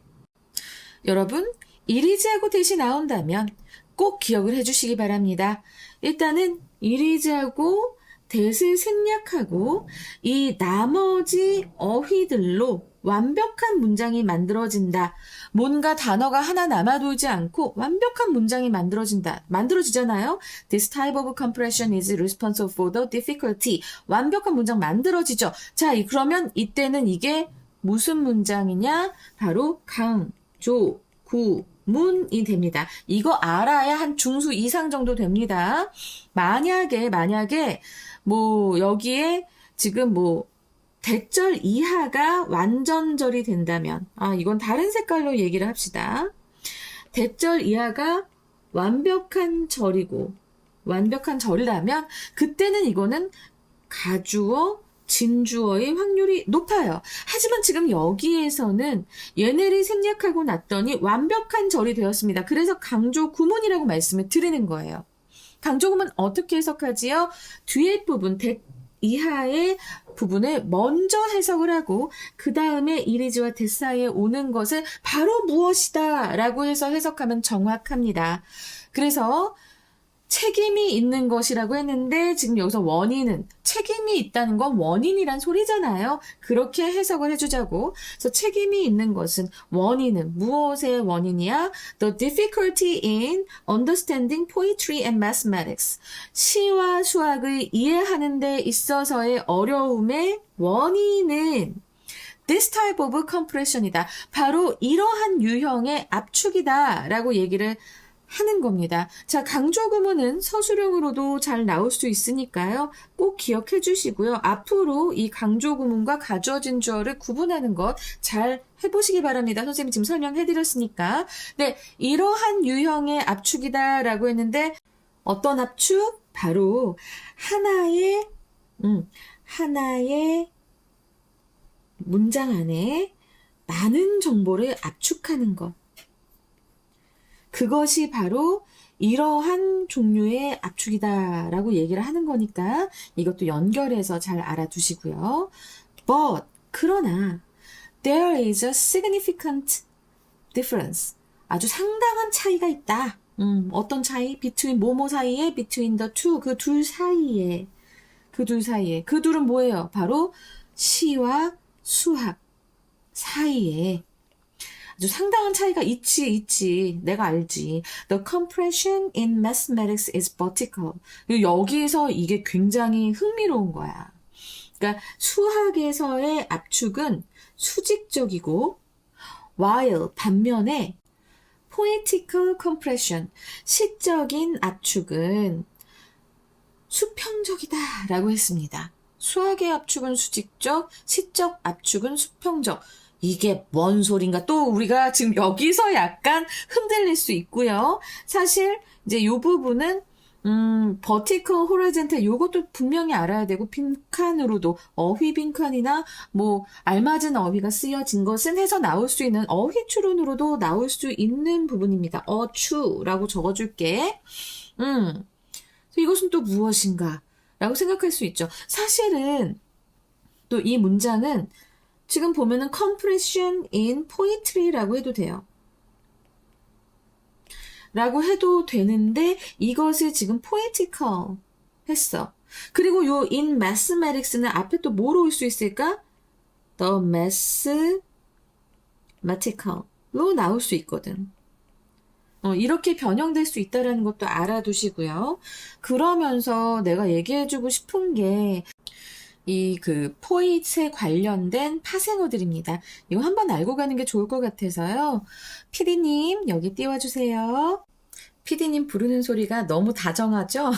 여러분, 이리지하고 대시 나온다면 꼭 기억을 해주시기 바랍니다. 일단은 이리지하고 대을 생략하고 이 나머지 어휘들로 완벽한 문장이 만들어진다. 뭔가 단어가 하나 남아돌지 않고 완벽한 문장이 만들어지잖아요. This type of compression is responsible for the difficulty. 완벽한 문장 만들어지죠. 자, 그러면 이때는 이게 무슨 문장이냐? 바로 강, 조, 구, 문이 됩니다. 이거 알아야 한 중수 이상 정도 됩니다. 만약에 뭐 여기에 지금 뭐 대절 이하가 완전절이 된다면, 이건 다른 색깔로 얘기를 합시다. 대절 이하가 완벽한 절이라면 그때는 이거는 가주어, 진주어의 확률이 높아요. 하지만 지금 여기에서는 얘네를 생략하고 났더니 완벽한 절이 되었습니다. 그래서 강조 구문이라고 말씀을 드리는 거예요. 강조 구문 어떻게 해석하지요? 뒤에 부분, 이하의 부분을 먼저 해석을 하고 그 다음에 이리지와 데스 사이에 오는 것을 바로 무엇이다 라고 해서 해석하면 정확합니다. 그래서 책임이 있는 것이라고 했는데 지금 여기서 원인은 책임이 있다는 건 원인이란 소리잖아요. 그렇게 해석을 해주자고. 그래서 책임이 있는 것은 원인은 무엇의 원인이야? The difficulty in understanding poetry and mathematics. 시와 수학을 이해하는 데 있어서의 어려움의 원인은 This type of compression이다. 바로 이러한 유형의 압축이다 라고 얘기를 하는 겁니다. 자, 강조 구문은 서술형으로도 잘 나올 수 있으니까요. 꼭 기억해 주시고요. 앞으로 이 강조 구문과 가주어진 주어를 구분하는 것 잘 해보시기 바랍니다. 선생님이 지금 설명해 드렸으니까. 네, 이러한 유형의 압축이다 라고 했는데 어떤 압축? 바로 하나의 문장 안에 많은 정보를 압축하는 것. 그것이 바로 이러한 종류의 압축이다라고 얘기를 하는 거니까 이것도 연결해서 잘 알아두시고요. But, 그러나 there is a significant difference. 아주 상당한 차이가 있다. 어떤 차이? between 뭐뭐 사이에, between the two, 그 둘 사이에. 그 둘은 뭐예요? 바로 시와 수학 사이에. 아주 상당한 차이가 있지. 내가 알지. The compression in mathematics is vertical. 여기서 이게 굉장히 흥미로운 거야. 그러니까 수학에서의 압축은 수직적이고 while 반면에 poetical compression, 시적인 압축은 수평적이다 라고 했습니다. 수학의 압축은 수직적, 시적 압축은 수평적. 이게 뭔 소린가? 또 우리가 지금 여기서 약간 흔들릴 수 있고요. 사실 이제 이 부분은 vertical, horizontal 요것도 분명히 알아야 되고 빈칸으로도 어휘 빈칸이나 뭐 알맞은 어휘가 쓰여진 것은 해서 나올 수 있는 어휘 추론으로도 나올 수 있는 부분입니다. 어추라고 적어줄게. 이것은 또 무엇인가? 라고 생각할 수 있죠. 사실은 또 이 문장은 지금 보면은 compression in poetry라고 해도 돼요. 라고 해도 되는데 이것을 지금 poetical 했어. 그리고 요 in mathematics는 앞에 또 뭐로 올 수 있을까? The mathematical로 나올 수 있거든. 이렇게 변형될 수 있다는 것도 알아두시고요. 그러면서 내가 얘기해주고 싶은 게 이 포이트에 관련된 파생어들입니다. 이거 한번 알고 가는 게 좋을 것 같아서요. 피디님 여기 띄워주세요. 피디님 부르는 소리가 너무 다정하죠?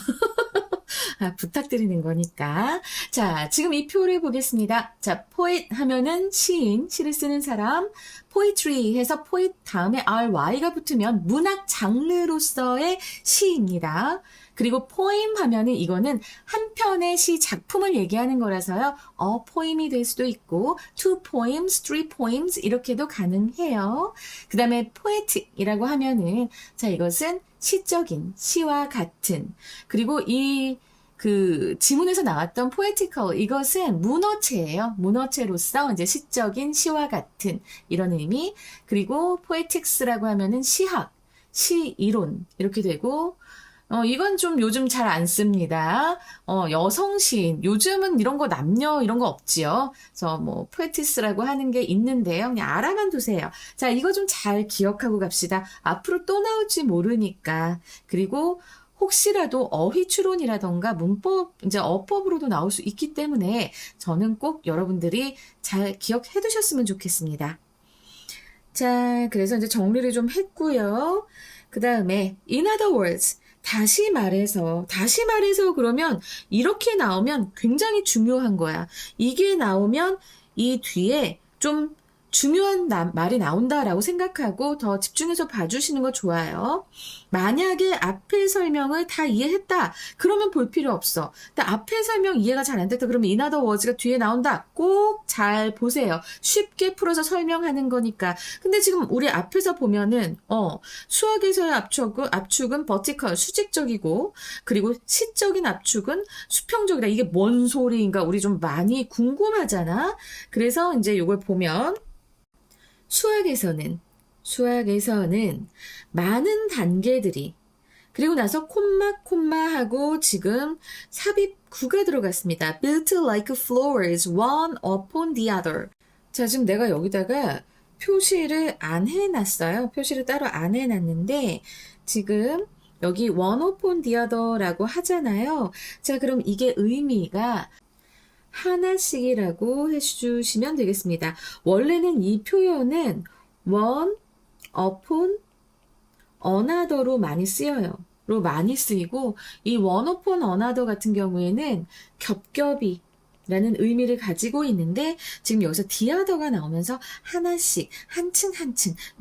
부탁드리는 거니까. 자, 지금 이 표를 보겠습니다. 자, poet 하면은 시인, 시를 쓰는 사람. poetry 해서 poet 다음에 ry가 붙으면 문학 장르로서의 시입니다. 그리고 poem 하면은 이거는 한 편의 시 작품을 얘기하는 거라서요. poem이 될 수도 있고 two poems, three poems 이렇게도 가능해요. 그 다음에 poetic이라고 하면은 자, 이것은 시적인, 시와 같은. 그리고 이 지문에서 나왔던 poetical, 이것은 문어체예요. 문어체로서 이제 시적인, 시와 같은 이런 의미. 그리고 poetics라고 하면은 시학, 시이론 이렇게 되고 이건 좀 요즘 잘 안 씁니다. 여성 시인. 요즘은 이런 거 남녀 이런 거 없지요. 그래서 뭐 poetess라고 하는 게 있는데요. 그냥 알아만 두세요. 자, 이거 좀 잘 기억하고 갑시다. 앞으로 또 나올지 모르니까. 그리고 혹시라도 어휘 추론이라던가 문법, 이제 어법으로도 나올 수 있기 때문에 저는 꼭 여러분들이 잘 기억해 두셨으면 좋겠습니다. 자, 그래서 이제 정리를 좀 했고요. 그 다음에 in other words, 다시 말해서 그러면 이렇게 나오면 굉장히 중요한 거야. 이게 나오면 이 뒤에 좀 중요한 말이 나온다라고 생각하고 더 집중해서 봐주시는 거 좋아요. 만약에 앞에 설명을 다 이해했다. 그러면 볼 필요 없어. 근데 앞에 설명 이해가 잘 안 됐다. 그러면 in other words가 뒤에 나온다. 꼭 잘 보세요. 쉽게 풀어서 설명하는 거니까. 근데 지금 우리 앞에서 보면은 수학에서의 압축은 vertical, 수직적이고 그리고 시적인 압축은 수평적이다. 이게 뭔 소리인가 우리 좀 많이 궁금하잖아. 그래서 이제 이걸 보면 수학에서는 많은 단계들이 그리고 나서 콤마하고 지금 삽입구가 들어갔습니다. Built like floors, one upon the other. 자, 지금 내가 여기다가 표시를 안 해놨어요. 표시를 따로 안 해놨는데 지금 여기 one upon the other라고 하잖아요. 자, 그럼 이게 의미가 하나씩이라고 해주시면 되겠습니다. 원래는 이 표현은 one upon another로 많이 쓰여요. 로 많이 쓰이고 이 one upon another 같은 경우에는 겹겹이 라는 의미를 가지고 있는데 지금 여기서 the other가 나오면서 하나씩 한 층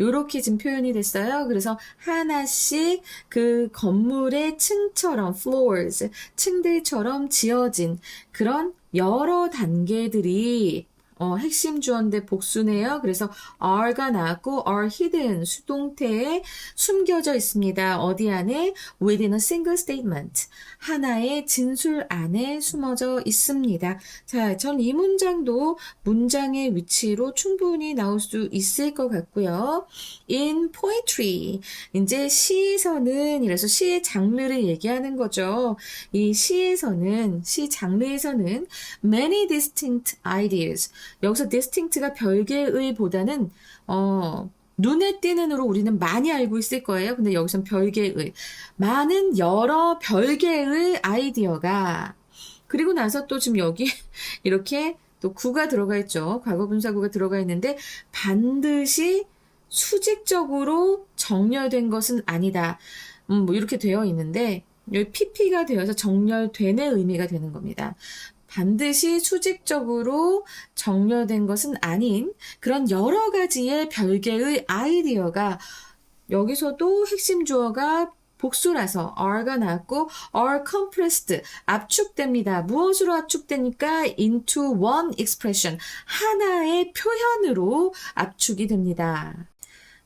요렇게 지금 표현이 됐어요. 그래서 하나씩 그 건물의 층처럼 floors 층들처럼 지어진 그런 여러 단계들이 핵심 주어인데 복수네요. 그래서 are가 나왔고 are hidden 수동태에 숨겨져 있습니다. 어디 안에? within a single statement. 하나의 진술 안에 숨어져 있습니다. 자, 전 이 문장도 문장의 위치로 충분히 나올 수 있을 것 같고요. in poetry. 이제 시에서는 이래서 시의 장르를 얘기하는 거죠. 이 시 장르에서는 many distinct ideas. 여기서 distinct가 별개의 보다는 눈에 띄는으로 우리는 많이 알고 있을 거예요. 근데 여기선 별개의 많은 여러 별개의 아이디어가 그리고 나서 또 지금 여기 이렇게 또 구가 들어가 있죠. 과거분사구가 들어가 있는데 반드시 수직적으로 정렬된 것은 아니다. 뭐 이렇게 되어 있는데 여기 PP가 되어서 정렬된의 의미가 되는 겁니다. 반드시 수직적으로 정렬된 것은 아닌 그런 여러 가지의 별개의 아이디어가 여기서도 핵심 주어가 복수라서 are가 나왔고 are compressed 압축됩니다. 무엇으로 압축되니까 into one expression 하나의 표현으로 압축이 됩니다.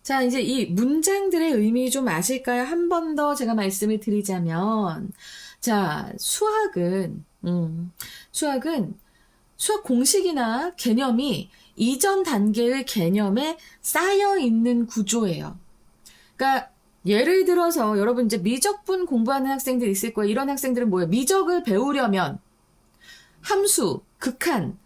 자, 이제 이 문장들의 의미 좀 아실까요? 한 번 더 제가 말씀을 드리자면 자, 수학은 수학 공식이나 개념이 이전 단계의 개념에 쌓여 있는 구조예요. 그러니까 예를 들어서 여러분 이제 미적분 공부하는 학생들 있을 거예요. 이런 학생들은 뭐예요? 미적을 배우려면 함수, 극한,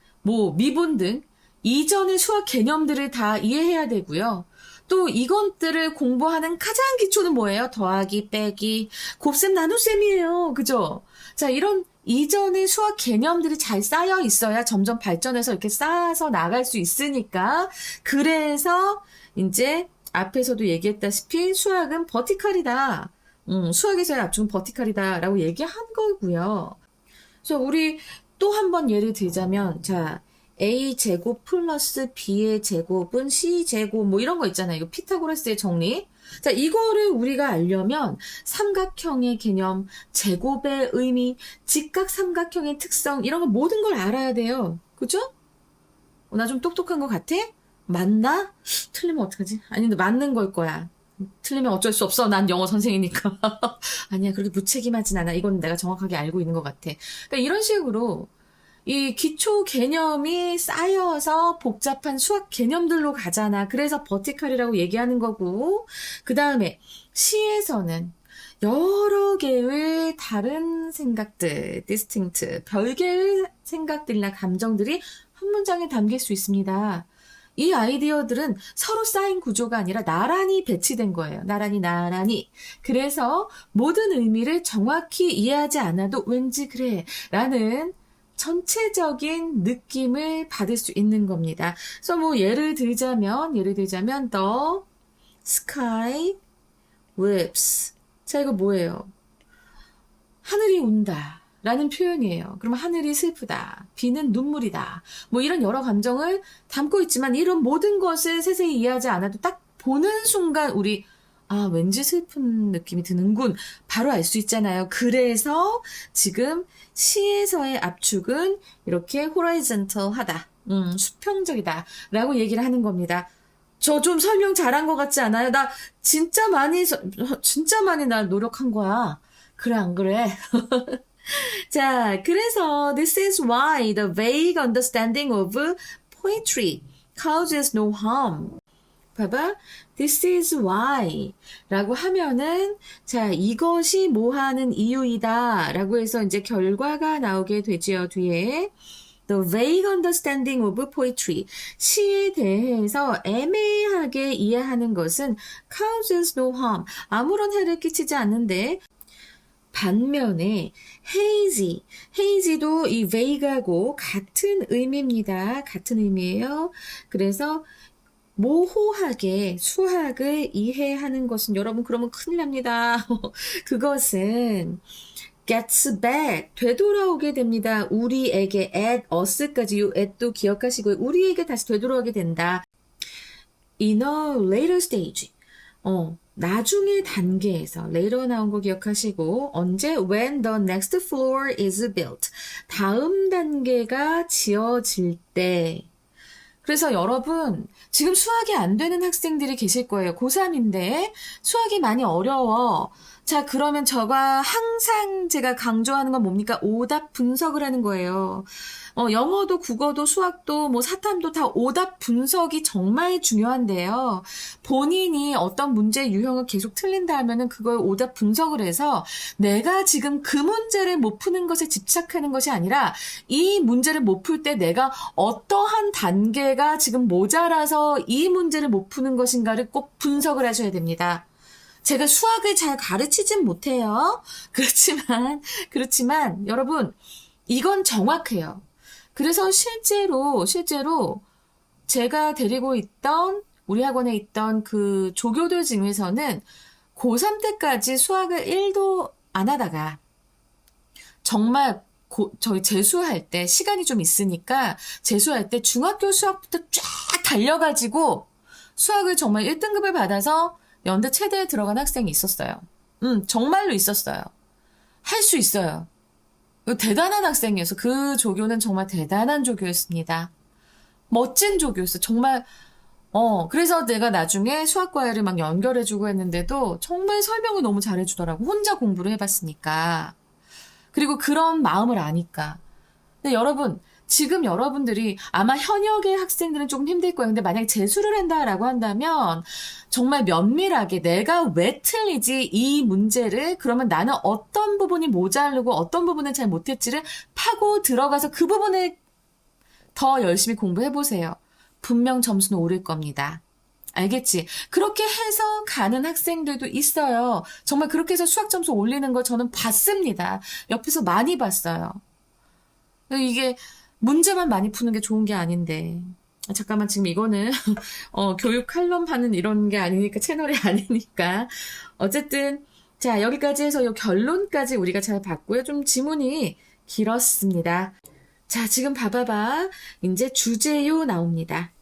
미분 등 이전의 수학 개념들을 다 이해해야 되고요. 또 이것들을 공부하는 가장 기초는 뭐예요? 더하기, 빼기, 곱셈, 나눗셈이에요. 그죠? 자, 이런 이전의 수학 개념들이 잘 쌓여 있어야 점점 발전해서 이렇게 쌓아서 나갈 수 있으니까 그래서 이제 앞에서도 얘기했다시피 수학은 버티컬이다. 수학에서의 압축은 버티컬이다 라고 얘기한 거고요. 그래서 우리 또 한 번 예를 들자면 자 a제곱 플러스 b의 제곱은 c제곱 뭐 이런 거 있잖아요. 이거 피타고라스의 정리. 자, 이거를 우리가 알려면 삼각형의 개념, 제곱의 의미, 직각삼각형의 특성 이런 거 모든 걸 알아야 돼요. 그죠? 나 좀 똑똑한 것 같아? 맞나? 틀리면 어떡하지? 아니 근데 맞는 걸 거야. 틀리면 어쩔 수 없어. 난 영어 선생이니까. 아니야, 그렇게 무책임하진 않아. 이건 내가 정확하게 알고 있는 것 같아. 그러니까 이런 식으로 이 기초 개념이 쌓여서 복잡한 수학 개념들로 가잖아. 그래서 버티컬이라고 얘기하는 거고, 그 다음에 시에서는 여러 개의 다른 생각들, distinct, 별개의 생각들이나 감정들이 한 문장에 담길 수 있습니다. 이 아이디어들은 서로 쌓인 구조가 아니라 나란히 배치된 거예요. 나란히. 그래서 모든 의미를 정확히 이해하지 않아도 왠지 그래 라는 전체적인 느낌을 받을 수 있는 겁니다. 그래서 뭐 예를 들자면 the sky whips. 자, 이거 뭐예요? 하늘이 운다 라는 표현이에요. 그럼 하늘이 슬프다, 비는 눈물이다, 뭐 이런 여러 감정을 담고 있지만 이런 모든 것을 세세히 이해하지 않아도 딱 보는 순간 우리 왠지 슬픈 느낌이 드는군 바로 알 수 있잖아요. 그래서 지금 시에서의 압축은 이렇게 horizontal하다, 수평적이다 라고 얘기를 하는 겁니다. 저 좀 설명 잘한 것 같지 않아요? 나 진짜 많이 나 노력한 거야. 그래, 안 그래? 자, 그래서 this is why the vague understanding of poetry causes no harm. 봐봐. This is why 라고 하면은 자, 이것이 뭐 하는 이유이다 라고 해서 이제 결과가 나오게 되지요. 뒤에 The vague understanding of poetry. 시에 대해서 애매하게 이해하는 것은 causes no harm. 아무런 해를 끼치지 않는데 반면에 hazy도 이 vague하고 같은 의미입니다. 같은 의미예요. 그래서 모호하게 수학을 이해하는 것은 여러분 그러면 큰일 납니다. 그것은 gets back 되돌아오게 됩니다. 우리에게 at us까지 이 at도 기억하시고요. 우리에게 다시 되돌아오게 된다. In a later stage. 나중의 단계에서 later 나온 거 기억하시고 언제? When the next floor is built. 다음 단계가 지어질 때. 그래서 여러분 지금 수학이 안 되는 학생들이 계실 거예요. 고3인데 수학이 많이 어려워. 자, 그러면 저가 항상 제가 강조하는 건 뭡니까? 오답 분석을 하는 거예요. 영어도 국어도 수학도 뭐 사탐도 다 오답 분석이 정말 중요한데요. 본인이 어떤 문제 유형을 계속 틀린다 하면은 그걸 오답 분석을 해서 내가 지금 그 문제를 못 푸는 것에 집착하는 것이 아니라 이 문제를 못 풀 때 내가 어떠한 단계가 지금 모자라서 이 문제를 못 푸는 것인가를 꼭 분석을 하셔야 됩니다. 제가 수학을 잘 가르치진 못해요. 그렇지만 여러분 이건 정확해요. 그래서 실제로 제가 데리고 있던 우리 학원에 있던 그 조교들 중에서는 고3 때까지 수학을 1도 안 하다가 정말 저희 재수할 때 시간이 좀 있으니까 재수할 때 중학교 수학부터 쫙 달려가지고 수학을 정말 1등급을 받아서 연대 체대에 들어간 학생이 있었어요. 정말로 있었어요. 할 수 있어요. 대단한 학생이어서 그 조교는 정말 대단한 조교였습니다. 멋진 조교였어. 정말 그래서 내가 나중에 수학과외를 막 연결해주고 했는데도 정말 설명을 너무 잘해주더라고. 혼자 공부를 해봤으니까. 그리고 그런 마음을 아니까. 근데 여러분 지금 여러분들이 아마 현역의 학생들은 조금 힘들 거예요. 근데 만약에 재수를 한다라고 한다면 정말 면밀하게 내가 왜 틀리지 이 문제를 그러면 나는 어떤 부분이 모자르고 어떤 부분을 잘 못했지를 파고 들어가서 그 부분을 더 열심히 공부해보세요. 분명 점수는 오를 겁니다. 알겠지? 그렇게 해서 가는 학생들도 있어요. 정말 그렇게 해서 수학 점수 올리는 거 저는 봤습니다. 옆에서 많이 봤어요. 이게 문제만 많이 푸는 게 좋은 게 아닌데. 잠깐만, 지금 이거는, 교육 칼럼 하는 이런 게 아니니까, 채널이 아니니까. 어쨌든, 자, 여기까지 해서 이 결론까지 우리가 잘 봤고요. 좀 지문이 길었습니다. 자, 지금 봐봐봐. 이제 주제요 나옵니다.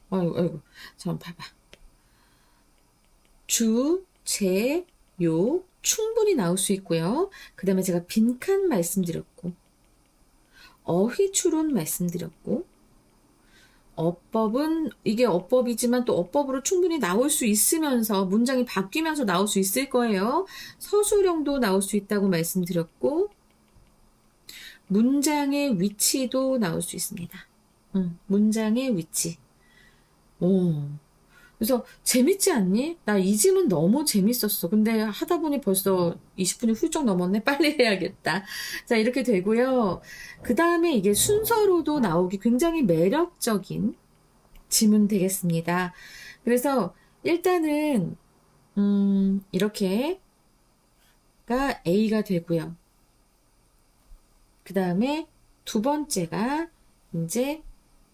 아이고, 잠깐 봐봐. 주제요. 충분히 나올 수 있고요. 그 다음에 제가 빈칸 말씀드렸고, 어휘추론 말씀드렸고, 어법은 이게 어법이지만 또 어법으로 충분히 나올 수 있으면서 문장이 바뀌면서 나올 수 있을 거예요. 서술형도 나올 수 있다고 말씀드렸고, 문장의 위치도 나올 수 있습니다. 문장의 위치. 그래서 재밌지 않니? 나 이 질문 너무 재밌었어. 근데 하다 보니 벌써 20분이 훌쩍 넘었네. 빨리 해야겠다. 자, 이렇게 되고요. 그 다음에 이게 순서로도 나오기 굉장히 매력적인 질문 되겠습니다. 그래서 일단은 이렇게가 A가 되고요. 그 다음에 두 번째가 이제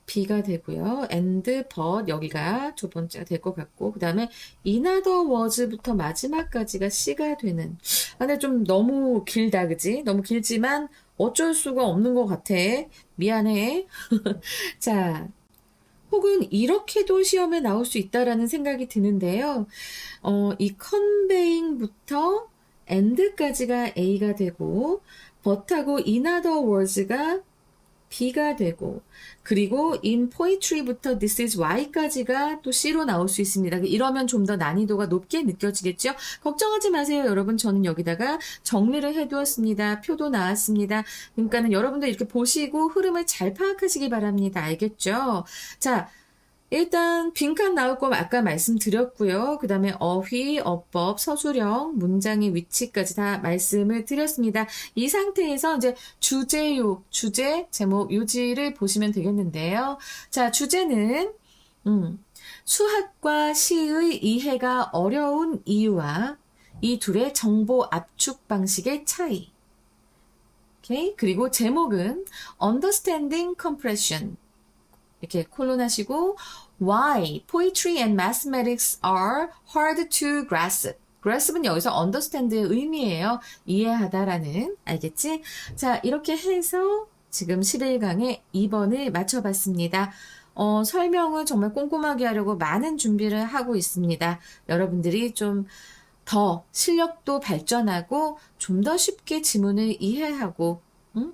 B가 되고요. and, but 여기가 두 번째가 될 것 같고 그 다음에 in other words부터 마지막까지가 C가 되는 근데 좀 너무 길다, 그지? 너무 길지만 어쩔 수가 없는 것 같아. 미안해. 자, 혹은 이렇게도 시험에 나올 수 있다라는 생각이 드는데요. 이 conveying부터 and까지가 A가 되고, but하고 in other words가 B가 되고, 그리고 in poetry부터 this is Y까지가 또 C로 나올 수 있습니다. 이러면 좀 더 난이도가 높게 느껴지겠죠? 걱정하지 마세요, 여러분. 저는 여기다가 정리를 해두었습니다. 표도 나왔습니다. 그러니까는 여러분들 이렇게 보시고 흐름을 잘 파악하시기 바랍니다. 알겠죠? 자, 일단 빈칸 나올 거 아까 말씀드렸고요. 그 다음에 어휘, 어법, 서술형, 문장의 위치까지 다 말씀을 드렸습니다. 이 상태에서 이제 주제요, 주제, 제목, 요지를 보시면 되겠는데요. 자, 주제는 수학과 시의 이해가 어려운 이유와 이 둘의 정보 압축 방식의 차이. 오케이? 그리고 제목은 Understanding Compression. 이렇게 콜론하시고 Why poetry and mathematics are hard to grasp. grasp은 여기서 understand의 의미예요. 이해하다라는. 알겠지? 자, 이렇게 해서 지금 11강의 2번을 맞춰봤습니다. 설명을 정말 꼼꼼하게 하려고 많은 준비를 하고 있습니다. 여러분들이 좀 더 실력도 발전하고 좀 더 쉽게 지문을 이해하고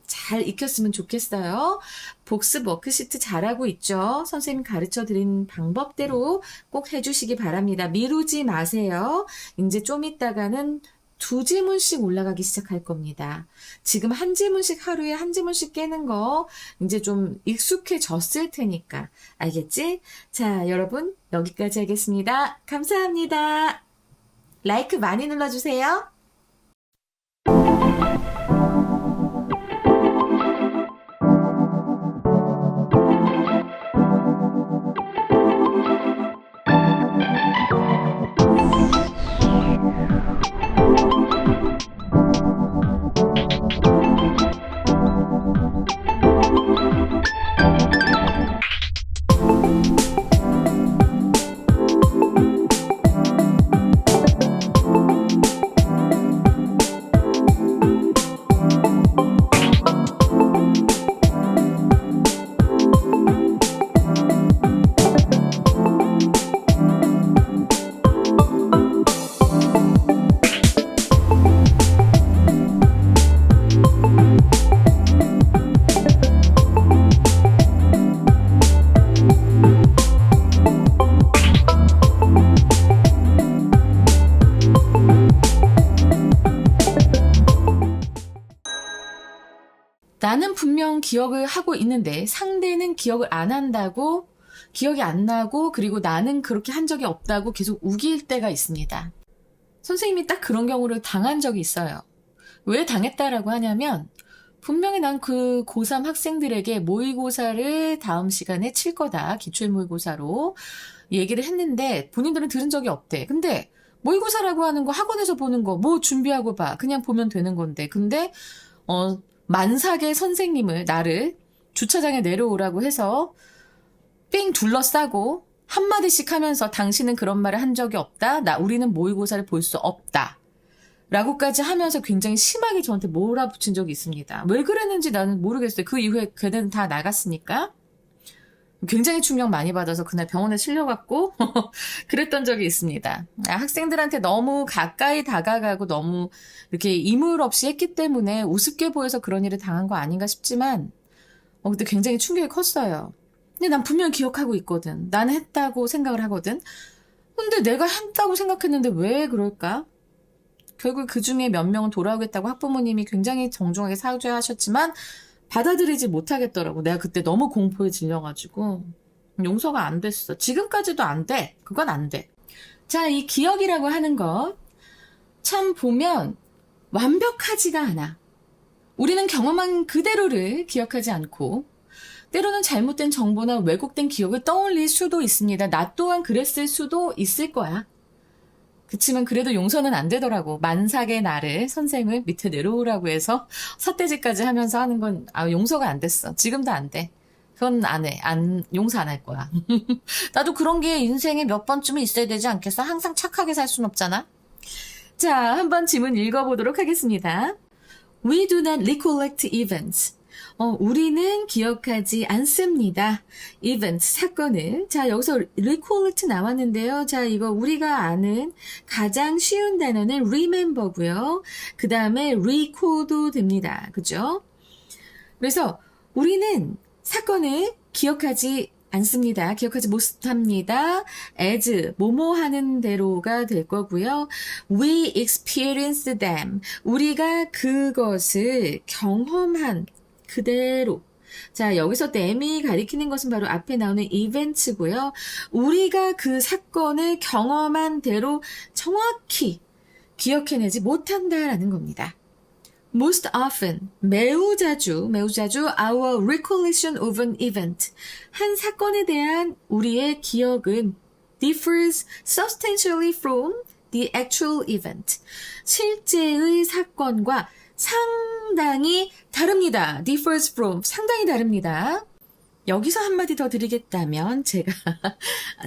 잘 익혔으면 좋겠어요. 복습 워크시트 잘하고 있죠? 선생님 가르쳐 드린 방법대로 꼭 해주시기 바랍니다. 미루지 마세요. 이제 좀 있다가는 2지문씩 올라가기 시작할 겁니다. 지금 한 지문씩 하루에 한 지문씩 깨는 거 이제 좀 익숙해졌을 테니까. 알겠지? 자, 여러분 여기까지 하겠습니다. 감사합니다. 라이크 많이 눌러주세요. 나는 분명 기억을 하고 있는데 상대는 기억을 안 한다고, 기억이 안 나고, 그리고 나는 그렇게 한 적이 없다고 계속 우길 때가 있습니다. 선생님이 딱 그런 경우를 당한 적이 있어요. 왜 당했다라고 하냐면 분명히 난 그 고3 학생들에게 모의고사를 다음 시간에 칠 거다. 기출 모의고사로 얘기를 했는데 본인들은 들은 적이 없대. 근데 모의고사라고 하는 거 학원에서 보는 거 뭐 준비하고 봐. 그냥 보면 되는 건데. 근데 만삭의 선생님을 나를 주차장에 내려오라고 해서 삥 둘러싸고 한마디씩 하면서 당신은 그런 말을 한 적이 없다. 우리는 모의고사를 볼 수 없다. 라고까지 하면서 굉장히 심하게 저한테 몰아붙인 적이 있습니다. 왜 그랬는지 나는 모르겠어요. 그 이후에 걔는 다 나갔으니까. 굉장히 충격 많이 받아서 그날 병원에 실려갔고 그랬던 적이 있습니다. 학생들한테 너무 가까이 다가가고 너무 이렇게 이물 없이 했기 때문에 우습게 보여서 그런 일을 당한 거 아닌가 싶지만 그때 굉장히 충격이 컸어요. 근데 난 분명 기억하고 있거든. 나는 했다고 생각을 하거든. 근데 내가 했다고 생각했는데 왜 그럴까? 결국 그 중에 몇 명은 돌아오겠다고 학부모님이 굉장히 정중하게 사죄하셨지만 받아들이지 못하겠더라고. 내가 그때 너무 공포에 질려가지고 용서가 안 됐어. 지금까지도 안 돼. 그건 안 돼. 자, 이 기억이라고 하는 것 참 보면 완벽하지가 않아. 우리는 경험한 그대로를 기억하지 않고 때로는 잘못된 정보나 왜곡된 기억을 떠올릴 수도 있습니다. 나 또한 그랬을 수도 있을 거야. 그치만 그래도 용서는 안 되더라고. 만삭의 나를 선생을 밑에 내려오라고 해서 삿대질까지 하면서 하는 건 용서가 안 됐어. 지금도 안 돼. 그건 안 해. 용서 안 할 거야. 나도 그런 게 인생에 몇 번쯤은 있어야 되지 않겠어? 항상 착하게 살 순 없잖아. 자, 한번 지문 읽어보도록 하겠습니다. We do not recollect events. 우리는 기억하지 않습니다. events, 사건을. 자, 여기서 recollect 나왔는데요. 자, 이거 우리가 아는 가장 쉬운 단어는 remember고요. 그 다음에 recall도 됩니다. 그죠? 그래서 우리는 사건을 기억하지 않습니다. 기억하지 못합니다. as, 뭐뭐 하는 대로가 될 거고요. We experience them. 우리가 그것을 경험한 그대로. 자, 여기서 them이 가리키는 것은 바로 앞에 나오는 events고요. 우리가 그 사건을 경험한 대로 정확히 기억해내지 못한다라는 겁니다. Most often, 매우 자주, our recollection of an event, 한 사건에 대한 우리의 기억은 differs substantially from the actual event. 실제의 사건과 상당히 다릅니다. differs from, 상당히 다릅니다. 여기서 한마디 더 드리겠다면 제가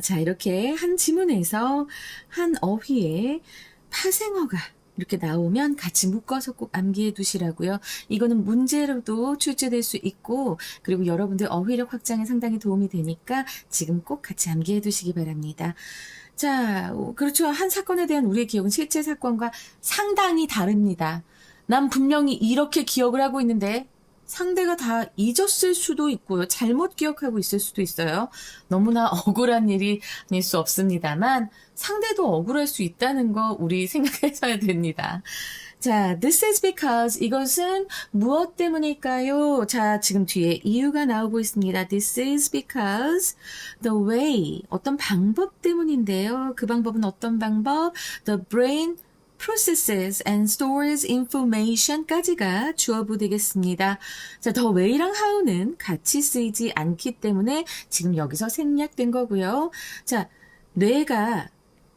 자, 이렇게 한 지문에서 한 어휘에 파생어가 이렇게 나오면 같이 묶어서 꼭 암기해 두시라고요. 이거는 문제로도 출제될 수 있고, 그리고 여러분들 어휘력 확장에 상당히 도움이 되니까 지금 꼭 같이 암기해 두시기 바랍니다. 자, 그렇죠. 한 사건에 대한 우리의 기억은 실제 사건과 상당히 다릅니다. 난 분명히 이렇게 기억을 하고 있는데 상대가 다 잊었을 수도 있고요. 잘못 기억하고 있을 수도 있어요. 너무나 억울한 일이 아닐 수 없습니다만 상대도 억울할 수 있다는 거 우리 생각해서야 됩니다. 자, this is because, 이것은 무엇 때문일까요? 자, 지금 뒤에 이유가 나오고 있습니다. This is because the way, 어떤 방법 때문인데요. 그 방법은 어떤 방법? The brain processes and stores information까지가 주어부 되겠습니다. 자, the way랑 how는 같이 쓰이지 않기 때문에 지금 여기서 생략된 거고요. 자, 뇌가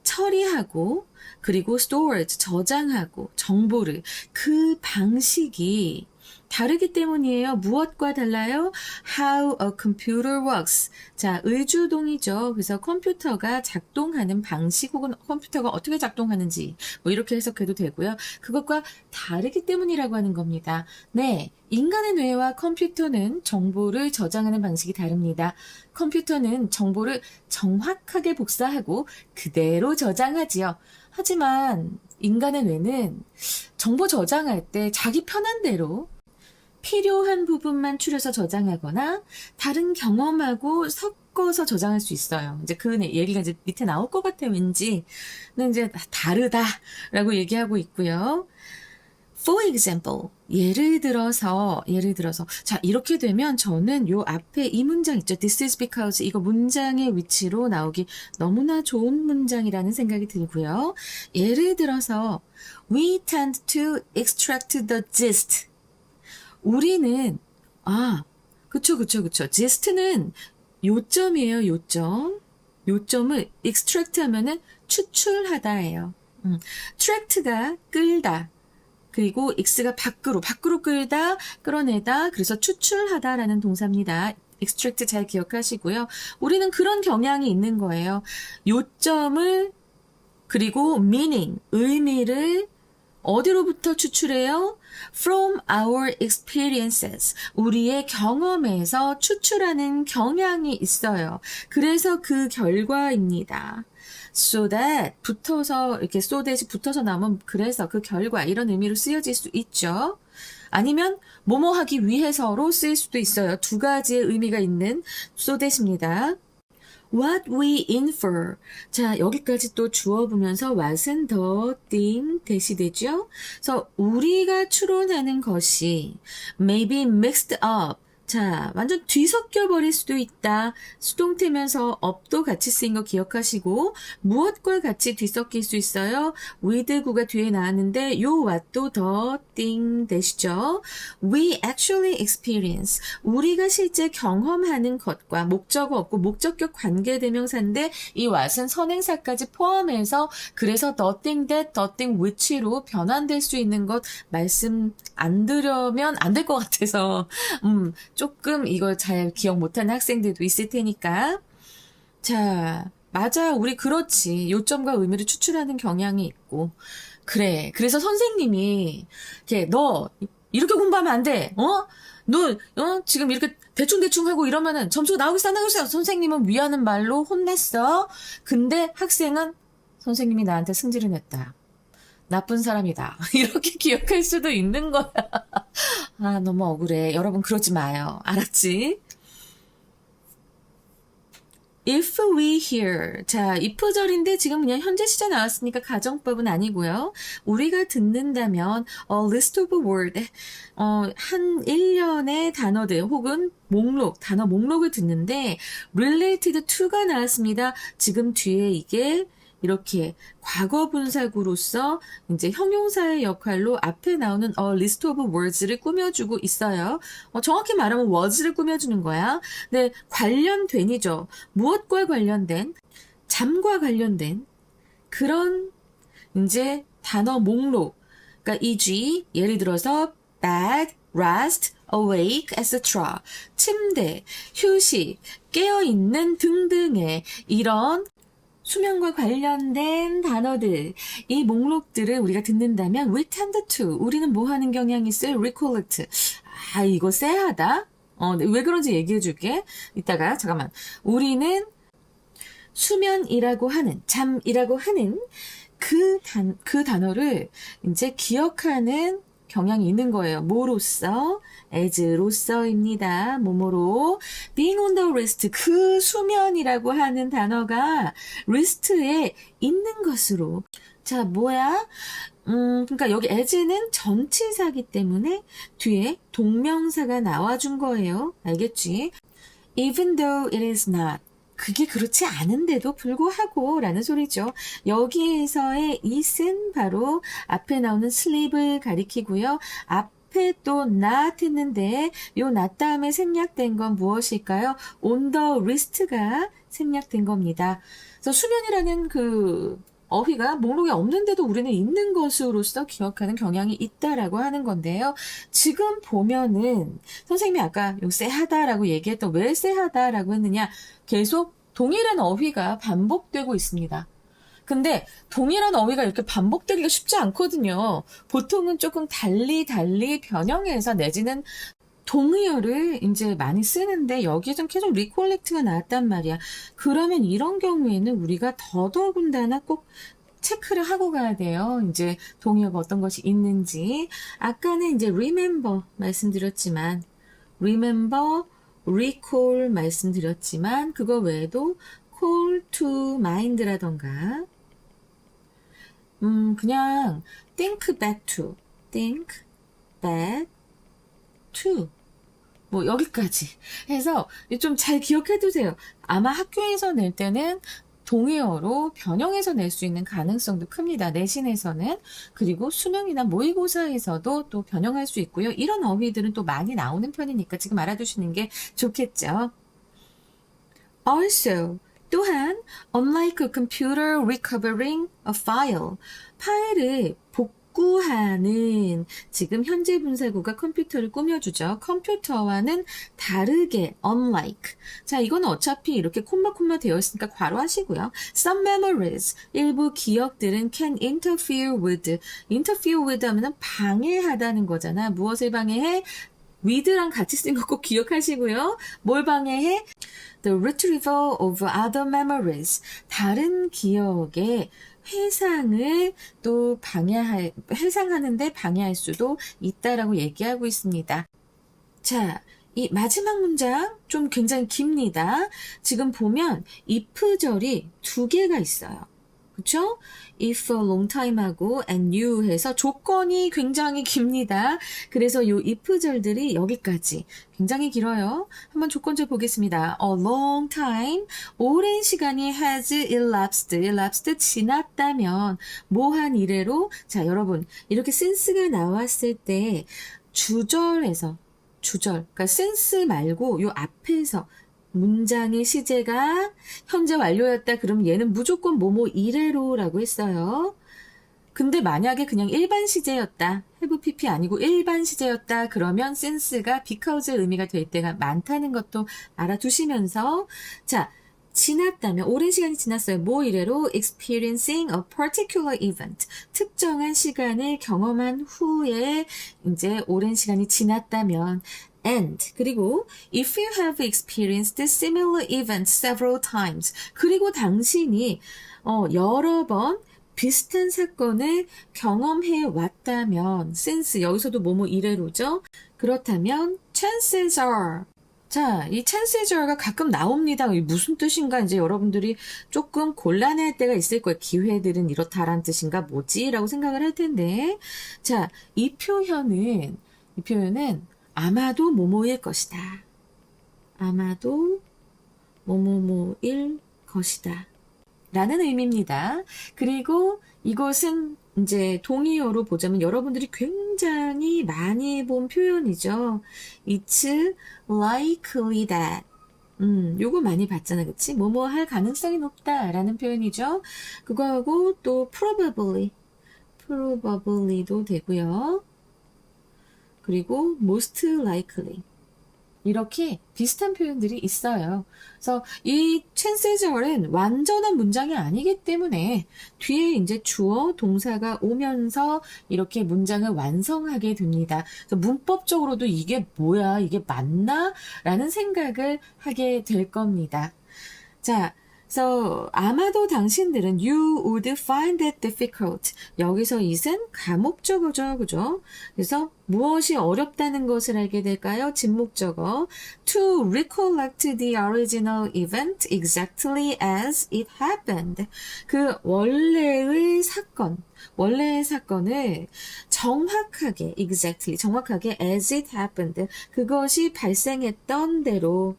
처리하고 그리고 stores, 저장하고 정보를 그 방식이 다르기 때문이에요. 무엇과 달라요? How a computer works. 자, 의주동이죠. 그래서 컴퓨터가 작동하는 방식 혹은 컴퓨터가 어떻게 작동하는지 뭐 이렇게 해석해도 되고요. 그것과 다르기 때문이라고 하는 겁니다. 네, 인간의 뇌와 컴퓨터는 정보를 저장하는 방식이 다릅니다. 컴퓨터는 정보를 정확하게 복사하고 그대로 저장하지요. 하지만 인간의 뇌는 정보 저장할 때 자기 편한 대로 필요한 부분만 추려서 저장하거나 다른 경험하고 섞어서 저장할 수 있어요. 이제 그 얘기가 이제 밑에 나올 것 같아요, 왠지. 근데 이제 다르다라고 얘기하고 있고요. For example, 예를 들어서, 자, 이렇게 되면 저는 요 앞에 이 문장 있죠. This is because, 이거 문장의 위치로 나오기 너무나 좋은 문장이라는 생각이 들고요. 예를 들어서, we tend to extract the gist. 우리는, 그쵸. gist는 요점이에요, 요점. 요점을 extract 하면은 추출하다예요. tract가 끌다. 그리고 x가 밖으로 끌다, 끌어내다, 그래서 추출하다라는 동사입니다. extract 잘 기억하시고요. 우리는 그런 경향이 있는 거예요. 요점을, 그리고 meaning, 의미를 어디로부터 추출해요? From our experiences. 우리의 경험에서 추출하는 경향이 있어요. 그래서 그 결과입니다. So that, 붙어서, 이렇게 so that이 붙어서 나오면 그래서 그 결과, 이런 의미로 쓰여질 수 있죠. 아니면 뭐뭐 하기 위해서로 쓰일 수도 있어요. 두 가지의 의미가 있는 so that입니다. What we infer. 자, 여기까지 또 주어 보면서 what은 the thing 대시되죠. 그래서 우리가 추론하는 것이 may be mixed up. 자, 완전 뒤섞여 버릴 수도 있다. 수동태면서 up도 같이 쓰인 거 기억하시고 무엇과 같이 뒤섞일 수 있어요? with 구가 뒤에 나왔는데 요 what도 the thing 되시죠. We actually experience. 우리가 실제 경험하는 것과 목적어 없고 목적격 관계대명사인데 이 what은 선행사까지 포함해서 그래서 the thing that, the thing which로 변환될 수 있는 것 말씀 안 드려면 안 될 것 같아서 조금 이걸 잘 기억 못하는 학생들도 있을 테니까. 자, 맞아요. 우리 그렇지. 요점과 의미를 추출하는 경향이 있고. 그래. 그래서 선생님이, 이렇게, 너, 이렇게 공부하면 안 돼. 지금 이렇게 대충대충 하고 이러면은 점수가 나오겠어, 안 나오겠어. 선생님은 위하는 말로 혼냈어. 근데 학생은 선생님이 나한테 승질을 냈다. 나쁜 사람이다. 이렇게 기억할 수도 있는 거야. 아, 너무 억울해. 여러분, 그러지 마요. 알았지? If we hear. 자, if절인데 지금 그냥 현재 시제 나왔으니까 가정법은 아니고요. 우리가 듣는다면 a list of word. 한 일련의 단어들 혹은 목록, 단어 목록을 듣는데 related to가 나왔습니다. 지금 뒤에 이게 이렇게 과거 분사구로서 이제 형용사의 역할로 앞에 나오는 a list of words를 꾸며주고 있어요. 정확히 말하면 was를 꾸며주는 거야. 네, 관련된이죠. 무엇과 관련된, 잠과 관련된 그런 이제 단어 목록. 그러니까 e.g. 예를 들어서 bed, rest, awake, etc. 침대, 휴식, 깨어있는 등등의 이런 수면과 관련된 단어들, 이 목록들을 우리가 듣는다면 we tend to, 우리는 뭐 하는 경향이 있어요? recollect. 아, 이거 쎄하다? 왜 그런지 얘기해 줄게. 이따가, 잠깐만. 우리는 수면이라고 하는, 잠이라고 하는 그 단어를 이제 기억하는 경향이 있는 거예요. 뭐로써? as로서입니다. 뭐뭐로. being on the list, 그 수면이라고 하는 단어가 list에 있는 것으로. 자, 뭐야? 그러니까 여기 as는 전치사기 때문에 뒤에 동명사가 나와준 거예요. 알겠지? even though it is not. 그게 그렇지 않은데도 불구하고 라는 소리죠. 여기에서의 it은 바로 앞에 나오는 sleep을 가리키고요. 앞에 또 not 했는데 요 not 다음에 생략된 건 무엇일까요? on the list가 생략된 겁니다. 그래서 수면이라는 그 어휘가 목록에 없는데도 우리는 있는 것으로서 기억하는 경향이 있다라고 하는 건데요. 지금 보면은 선생님이 아까 요 쎄하다라고 얘기했던 왜 쎄하다라고 했느냐. 계속 동일한 어휘가 반복되고 있습니다. 근데 동일한 어휘가 이렇게 반복되기가 쉽지 않거든요. 보통은 조금 달리 변형해서 내지는 동의어를 이제 많이 쓰는데 여기에 좀 계속 리콜렉트가 나왔단 말이야. 그러면 이런 경우에는 우리가 더더군다나 꼭 체크를 하고 가야 돼요. 이제 동의어가 어떤 것이 있는지. 아까는 이제 remember 말씀드렸지만 remember, recall 말씀드렸지만 그거 외에도 call to mind라던가 그냥 think back to 뭐 여기까지 해서 좀 잘 기억해 두세요. 아마 학교에서 낼 때는 동의어로 변형해서 낼 수 있는 가능성도 큽니다. 내신에서는. 그리고 수능이나 모의고사에서도 또 변형할 수 있고요. 이런 어휘들은 또 많이 나오는 편이니까 지금 알아두시는 게 좋겠죠. Also, 또한 unlike a computer recovering a file, 파일을 복구하는 지금 현재 분사구가 컴퓨터를 꾸며주죠. 컴퓨터와는 다르게 unlike. 자, 이건 어차피 이렇게 콤마 되어 있으니까 괄호하시고요. Some memories, 일부 기억들은 can interfere with 하면 방해하다는 거잖아. 무엇을 방해해? with랑 같이 쓴 거 꼭 기억하시고요. 뭘 방해해? The retrieval of other memories. 다른 기억의 회상을 또 회상하는데 방해할 수도 있다라고 얘기하고 있습니다. 자, 이 마지막 문장 좀 굉장히 깁니다. 지금 보면 if절이 두 개가 있어요. 그쵸? if a long time 하고 and you 해서 조건이 굉장히 깁니다. 그래서 요 if절들이 여기까지 굉장히 길어요. 한번 조건절 보겠습니다. A long time, 오랜 시간이 has elapsed 지났다면 뭐한 이래로 자 여러분 이렇게 since가 나왔을 때 주절, 그러니까 since 말고 요 앞에서 문장의 시제가 현재 완료였다. 그럼 얘는 무조건 뭐뭐 이래로라고 했어요. 근데 만약에 그냥 일반 시제였다. have pp 아니고 일반 시제였다. 그러면 since가 because 의미가 될 때가 많다는 것도 알아두시면서 자 지났다면, 오랜 시간이 지났어요. 뭐 이래로 experiencing a particular event. 특정한 시간을 경험한 후에 이제 오랜 시간이 지났다면 and 그리고 if you have experienced similar events several times 그리고 당신이 여러 번 비슷한 사건을 경험해 왔다면 since 여기서도 뭐뭐 이래로죠. 그렇다면 chances are 자, 이 chances are가 가끔 나옵니다. 이게 무슨 뜻인가 이제 여러분들이 조금 곤란할 때가 있을 거예요. 기회들은 이렇다라는 뜻인가 뭐지? 라고 생각을 할 텐데 자, 이 표현은 아마도 뭐뭐일 것이다. 아마도 뭐뭐뭐일 것이다. 라는 의미입니다. 그리고 이것은 이제 동의어로 보자면 여러분들이 굉장히 많이 본 표현이죠. It's likely that. 요거 많이 봤잖아, 그치? 뭐뭐 할 가능성이 높다 라는 표현이죠. 그거하고 또 probably도 되고요. 그리고 most likely. 이렇게 비슷한 표현들이 있어요. 그래서 이 chances are는 완전한 문장이 아니기 때문에 뒤에 이제 주어, 동사가 오면서 이렇게 문장을 완성하게 됩니다. 그래서 문법적으로도 이게 뭐야, 이게 맞나? 라는 생각을 하게 될 겁니다. 자, 그래서 아마도 당신들은 you would find it difficult. 여기서 it은 가목적어죠, 그죠? 그래서 무엇이 어렵다는 것을 알게 될까요? 진목적어. To recollect the original event exactly as it happened. 그 원래의 사건을 정확하게 as it happened. 그것이 발생했던 대로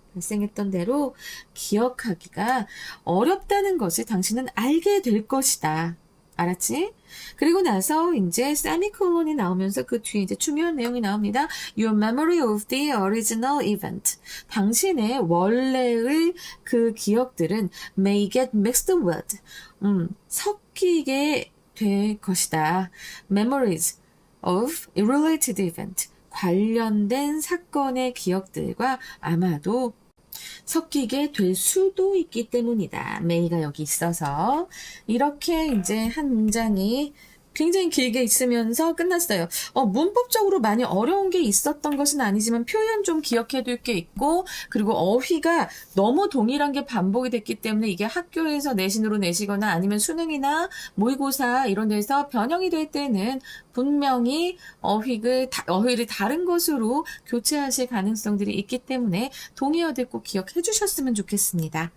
기억하기가 어렵다는 것을 당신은 알게 될 것이다. 알았지? 그리고 나서 이제 세미콜론이 나오면서 그 뒤에 이제 중요한 내용이 나옵니다. Your memory of the original event. 당신의 원래의 그 기억들은 may get mixed with. 섞이게 될 것이다. Memories of a related event. 관련된 사건의 기억들과 아마도 섞이게 될 수도 있기 때문이다. may가 여기 있어서 이렇게 이제 한 문장이 굉장히 길게 있으면서 끝났어요. 문법적으로 많이 어려운 게 있었던 것은 아니지만 표현 좀 기억해 둘 게 있고 그리고 어휘가 너무 동일한 게 반복이 됐기 때문에 이게 학교에서 내신으로 내시거나 아니면 수능이나 모의고사 이런 데서 변형이 될 때는 분명히 어휘를 다른 것으로 교체하실 가능성들이 있기 때문에 동의어들 꼭 기억해 주셨으면 좋겠습니다.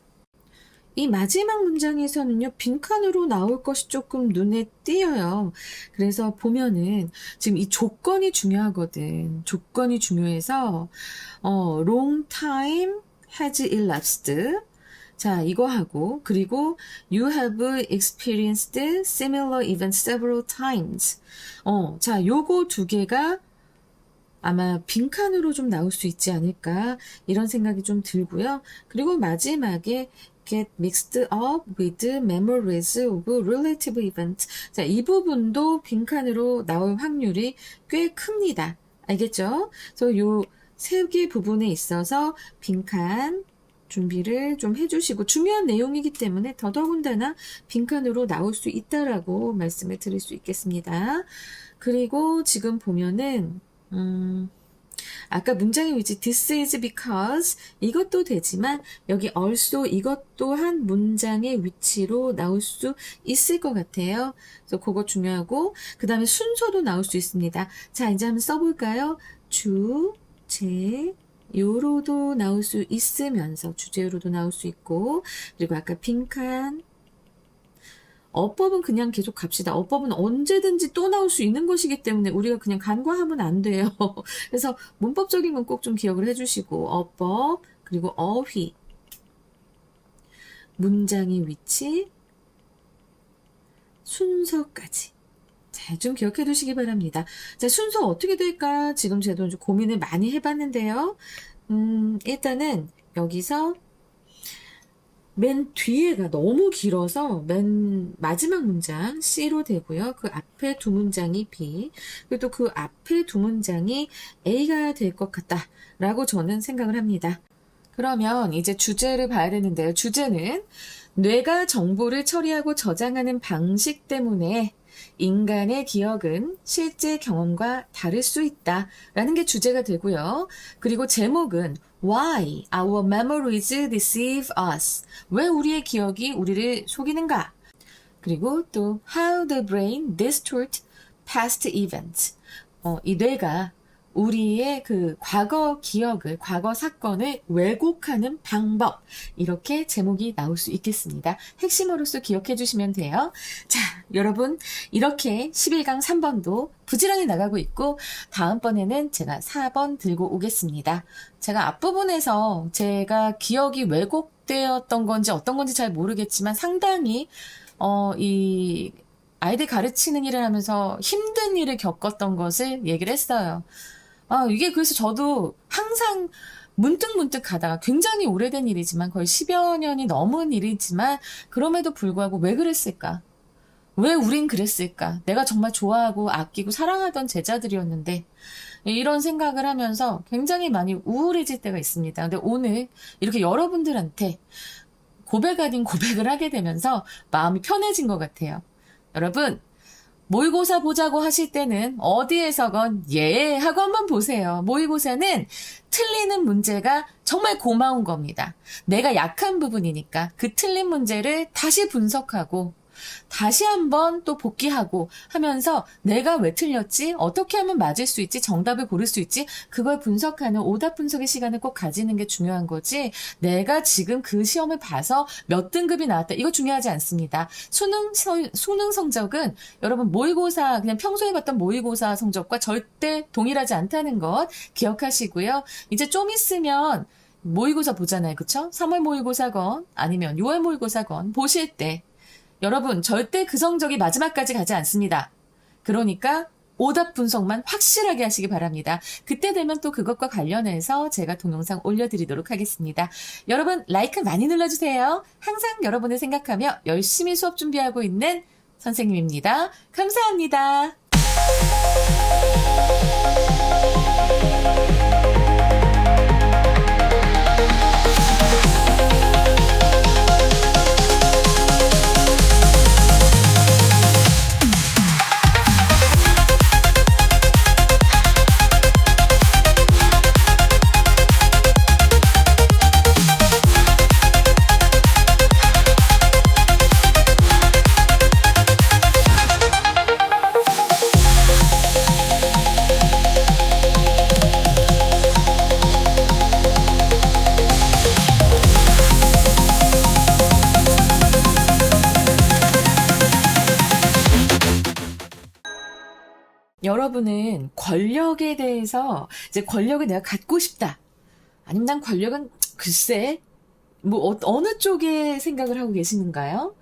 이 마지막 문장에서는요, 빈칸으로 나올 것이 조금 눈에 띄어요. 그래서 보면은 지금 이 조건이 중요하거든. 조건이 중요해서 long time has elapsed. 자, 이거 하고 그리고 you have experienced similar events several times. 자, 요거 두 개가 아마 빈칸으로 좀 나올 수 있지 않을까 이런 생각이 좀 들고요. 그리고 마지막에 get mixed up with memories of relative events. 자, 이 부분도 빈칸으로 나올 확률이 꽤 큽니다. 알겠죠? 그래서 요 세 개 부분에 있어서 빈칸 준비를 좀 해주시고 중요한 내용이기 때문에 더더군다나 빈칸으로 나올 수 있다라고 말씀을 드릴 수 있겠습니다. 그리고 지금 보면은 아까 문장의 위치 this is because 이것도 되지만 여기 also 이것 또한 문장의 위치로 나올 수 있을 것 같아요. 그래서 그거 중요하고 그 다음에 순서도 나올 수 있습니다. 자, 이제 한번 써볼까요? 주제요로도 나올 수 있으면서 주제요로도 나올 수 있고 그리고 아까 빈칸 어법은 그냥 계속 갑시다. 어법은 언제든지 또 나올 수 있는 것이기 때문에 우리가 그냥 간과하면 안 돼요. 그래서 문법적인 건 꼭 좀 기억을 해주시고 어법 그리고 어휘 문장의 위치 순서까지 잘 좀 기억해 두시기 바랍니다. 자, 순서 어떻게 될까? 지금 저도 이제 고민을 많이 해봤는데요. 일단은 여기서 맨 뒤에가 너무 길어서 맨 마지막 문장 C로 되고요. 그 앞에 두 문장이 B, 그리고 또 그 앞에 두 문장이 A가 될 것 같다라고 저는 생각을 합니다. 그러면 이제 주제를 봐야 되는데요. 주제는 뇌가 정보를 처리하고 저장하는 방식 때문에 인간의 기억은 실제 경험과 다를 수 있다라는 게 주제가 되고요. 그리고 제목은 Why our memories deceive us? 왜 우리의 기억이 우리를 속이는가? 그리고 또 How the brain distorts past events. 이 뇌가 우리의 그 과거 기억을, 과거 사건을 왜곡하는 방법. 이렇게 제목이 나올 수 있겠습니다. 핵심으로서 기억해 주시면 돼요. 자, 여러분, 이렇게 11강 3번도 부지런히 나가고 있고, 다음번에는 제가 4번 들고 오겠습니다. 제가 앞부분에서 제가 기억이 왜곡되었던 건지 어떤 건지 잘 모르겠지만 상당히, 이 아이들 가르치는 일을 하면서 힘든 일을 겪었던 것을 얘기를 했어요. 이게 그래서 저도 항상 문득문득 가다가 굉장히 오래된 일이지만 거의 10여 년이 넘은 일이지만 그럼에도 불구하고 왜 그랬을까? 왜 우린 그랬을까? 내가 정말 좋아하고 아끼고 사랑하던 제자들이었는데 이런 생각을 하면서 굉장히 많이 우울해질 때가 있습니다. 근데 오늘 이렇게 여러분들한테 고백 아닌 고백을 하게 되면서 마음이 편해진 것 같아요. 여러분, 모의고사 보자고 하실 때는 어디에서건 예 하고 한번 보세요. 모의고사는 틀리는 문제가 정말 고마운 겁니다. 내가 약한 부분이니까 그 틀린 문제를 다시 분석하고 다시 한번 또 복기하고 하면서 내가 왜 틀렸지? 어떻게 하면 맞을 수 있지? 정답을 고를 수 있지? 그걸 분석하는 오답 분석의 시간을 꼭 가지는 게 중요한 거지. 내가 지금 그 시험을 봐서 몇 등급이 나왔다. 이거 중요하지 않습니다. 수능 성적은 여러분 모의고사 그냥 평소에 봤던 모의고사 성적과 절대 동일하지 않다는 것 기억하시고요. 이제 좀 있으면 모의고사 보잖아요. 그쵸? 3월 모의고사건 아니면 6월 모의고사건 보실 때 여러분 절대 그 성적이 마지막까지 가지 않습니다. 그러니까 오답 분석만 확실하게 하시기 바랍니다. 그때 되면 또 그것과 관련해서 제가 동영상 올려드리도록 하겠습니다. 여러분 라이크 많이 눌러주세요. 항상 여러분을 생각하며 열심히 수업 준비하고 있는 선생님입니다. 감사합니다. 여러분은 권력에 대해서 이제 권력을 내가 갖고 싶다. 아니면 난 권력은 글쎄 뭐 어느 쪽에 생각을 하고 계시는가요?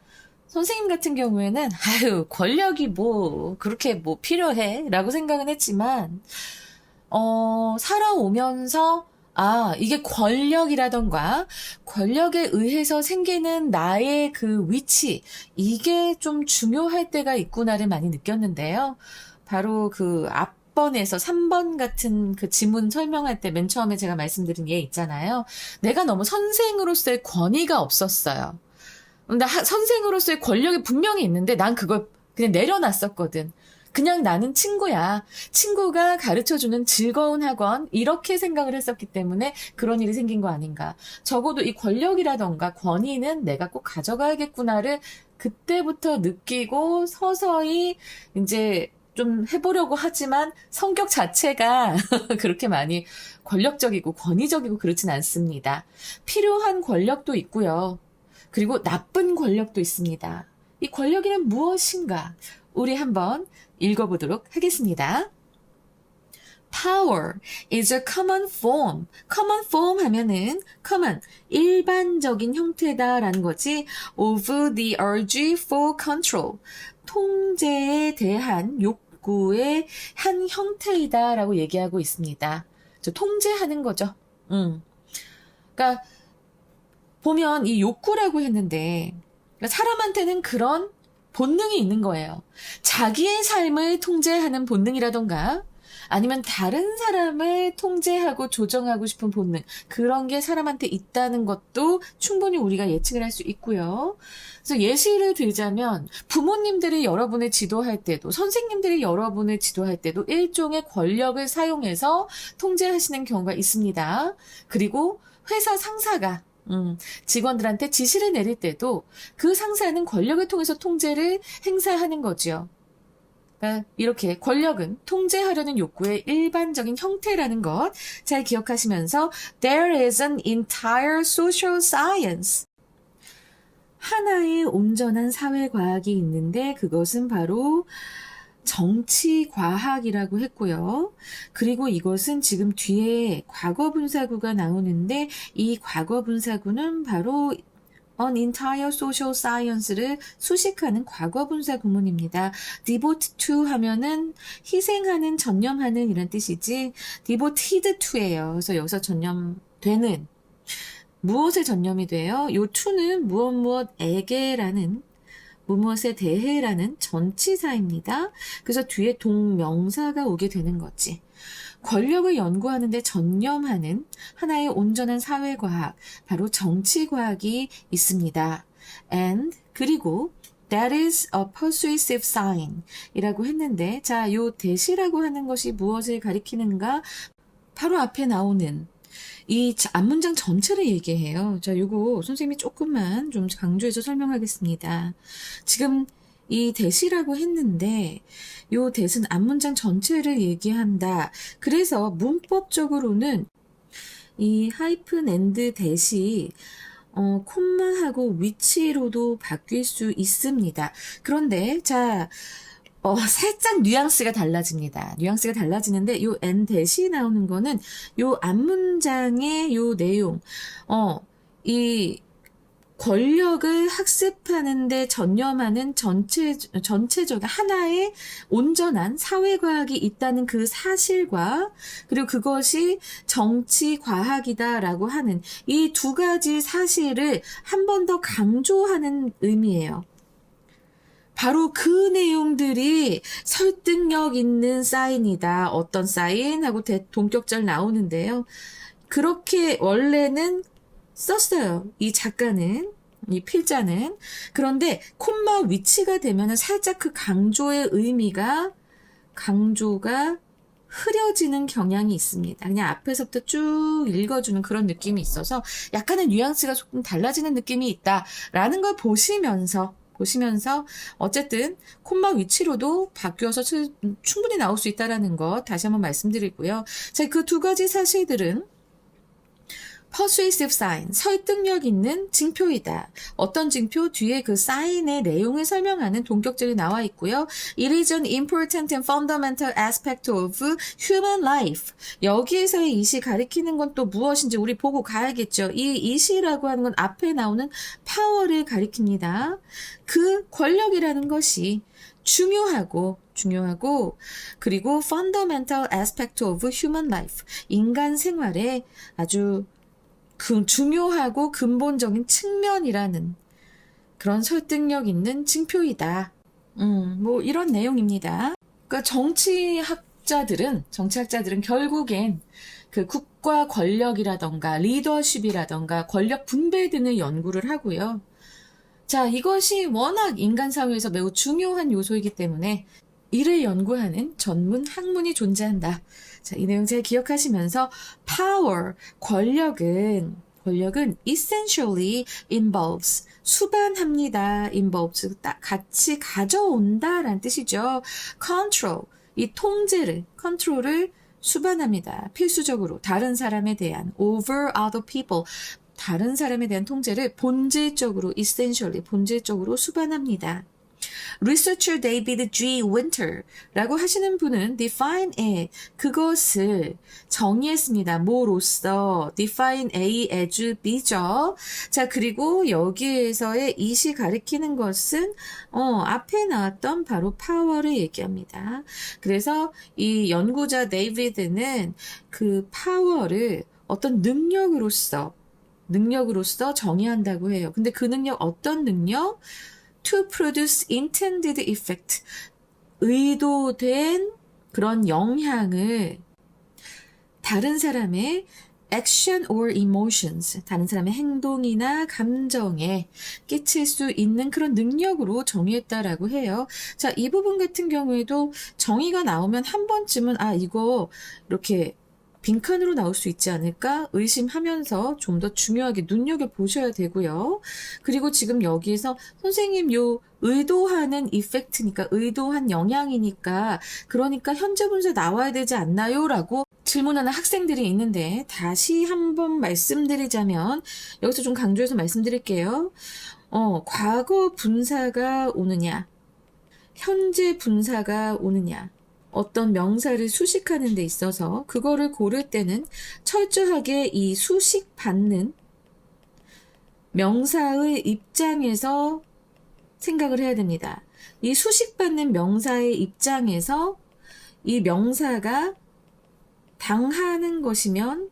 선생님 같은 경우에는 권력이 뭐 그렇게 뭐 필요해 라고 생각은 했지만 살아오면서 이게 권력이라던가 권력에 의해서 생기는 나의 그 위치 이게 좀 중요할 때가 있구나를 많이 느꼈는데요. 바로 그 앞번에서 3번 같은 그 지문 설명할 때 맨 처음에 제가 말씀드린 예 있잖아요. 내가 너무 선생으로서의 권위가 없었어요. 근데 선생으로서의 권력이 분명히 있는데 난 그걸 그냥 내려놨었거든. 그냥 나는 친구야. 친구가 가르쳐주는 즐거운 학원 이렇게 생각을 했었기 때문에 그런 일이 생긴 거 아닌가. 적어도 이 권력이라던가 권위는 내가 꼭 가져가야겠구나를 그때부터 느끼고 서서히 이제 좀 해보려고 하지만 성격 자체가 그렇게 많이 권력적이고 권위적이고 그렇진 않습니다. 필요한 권력도 있고요. 그리고 나쁜 권력도 있습니다. 이 권력이란 무엇인가? 우리 한번 읽어보도록 하겠습니다. Power is a common form. common form 하면은 common, 일반적인 형태다라는 거지. of the urge for control. 통제에 대한 욕구의 한 형태이다라고 얘기하고 있습니다. 통제하는 거죠. 그러니까 보면 이 욕구라고 했는데 사람한테는 그런 본능이 있는 거예요. 자기의 삶을 통제하는 본능이라던가 아니면 다른 사람을 통제하고 조정하고 싶은 본능, 그런 게 사람한테 있다는 것도 충분히 우리가 예측을 할 수 있고요. 그래서 예시를 들자면 부모님들이 여러분을 지도할 때도, 선생님들이 여러분을 지도할 때도 일종의 권력을 사용해서 통제하시는 경우가 있습니다. 그리고 회사 상사가 직원들한테 지시를 내릴 때도 그 상사는 권력을 통해서 통제를 행사하는 거죠. 그러니까 이렇게 권력은 통제하려는 욕구의 일반적인 형태라는 것 잘 기억하시면서 There is an entire social science. 하나의 온전한 사회과학이 있는데 그것은 바로 정치과학이라고 했고요. 그리고 이것은 지금 뒤에 과거분사구가 나오는데 이 과거분사구는 바로 An entire social science를 수식하는 과거분사 구문입니다. devote to 하면은 희생하는, 전념하는 이런 뜻이지 devoted to예요. 그래서 여기서 전념되는 무엇에 전념이 돼요? 요 to는 무엇에게라는 무엇에 대해라는 전치사입니다. 그래서 뒤에 동명사가 오게 되는 거지. 권력을 연구하는데 전념하는 하나의 온전한 사회과학, 바로 정치과학이 있습니다. And 그리고 that is a persuasive sign 이라고 했는데, 자, 요 that이라고 하는 것이 무엇을 가리키는가? 바로 앞에 나오는 이 앞문장 전체를 얘기해요. 자, 요거 선생님이 조금만 좀 강조해서 설명하겠습니다. 지금 이 that이라고 했는데 요 that은 앞문장 전체를 얘기한다. 그래서 문법적으로는 이 하이픈 앤드 that이 콤마하고 위치로도 바뀔 수 있습니다. 그런데 자, 살짝 뉘앙스가 달라집니다. 뉘앙스가 달라지는데 요 and that이 나오는 거는 요 앞문장의 요 내용, 이 권력을 학습하는데 전념하는 전체적인 하나의 온전한 사회과학이 있다는 그 사실과, 그리고 그것이 정치과학이다라고 하는 이 두 가지 사실을 한 번 더 강조하는 의미예요. 바로 그 내용들이 설득력 있는 사인이다. 어떤 사인? 하고 동격절 나오는데요. 그렇게 원래는 썼어요. 이 작가는, 이 필자는. 그런데 콤마 위치가 되면은 살짝 그 강조가 흐려지는 경향이 있습니다. 그냥 앞에서부터 쭉 읽어주는 그런 느낌이 있어서 약간의 뉘앙스가 조금 달라지는 느낌이 있다라는 걸 보시면서 어쨌든 콤마 위치로도 바뀌어서 충분히 나올 수 있다라는 것 다시 한번 말씀드리고요. 자, 그 두 가지 사실들은 persuasive sign, 설득력 있는 징표이다. 어떤 징표? 뒤에 그 사인의 내용을 설명하는 동격절이 나와 있고요. It is an important and fundamental aspect of human life. 여기에서의 이시 가리키는 건 또 무엇인지 우리 보고 가야겠죠. 이 이시라고 하는 건 앞에 나오는 파워를 가리킵니다. 그 권력이라는 것이 중요하고 그리고 fundamental aspect of human life, 인간 생활의 아주 중요하고 근본적인 측면이라는 그런 설득력 있는 징표이다. 뭐 이런 내용입니다. 그러니까 정치학자들은 결국엔 그 국가 권력이라던가 리더십이라던가 권력 분배 등을 연구를 하고요. 자, 이것이 워낙 인간 사회에서 매우 중요한 요소이기 때문에 이를 연구하는 전문 학문이 존재한다. 자, 이 내용 잘 기억하시면서 power, 권력은 essentially involves, 수반합니다. involves, 같이 가져온다 라는 뜻이죠. control, 이 control을 수반합니다. 필수적으로 다른 사람에 대한 over other people, 다른 사람에 대한 통제를 essentially, 본질적으로 수반합니다. Researcher David G. Winter라고 하시는 분은 define A, 그것을 정의했습니다. 뭐로써? define A as B죠. 자, 그리고 여기에서의 이시 가리키는 것은 앞에 나왔던 바로 파워를 얘기합니다. 그래서 이 연구자 데이비드는 그 파워를 어떤 능력으로서 정의한다고 해요. 근데 그 능력, 어떤 능력? To produce intended effect, 의도된 그런 영향을 다른 사람의 action or emotions, 다른 사람의 행동이나 감정에 끼칠 수 있는 그런 능력으로 정의했다라고 해요. 자, 이 부분 같은 경우에도 정의가 나오면 한 번쯤은 이거 이렇게 빈칸으로 나올 수 있지 않을까 의심하면서 좀 더 중요하게 눈여겨보셔야 되고요. 그리고 지금 여기에서 선생님 의도하는 이펙트니까 의도한 영향이니까 그러니까 현재 분사 나와야 되지 않나요? 라고 질문하는 학생들이 있는데 다시 한번 말씀드리자면 여기서 좀 강조해서 말씀드릴게요. 과거 분사가 오느냐 현재 분사가 오느냐 어떤 명사를 수식하는 데 있어서 그거를 고를 때는 철저하게 이 수식받는 명사의 입장에서 생각을 해야 됩니다. 이 수식받는 명사의 입장에서 이 명사가 당하는 것이면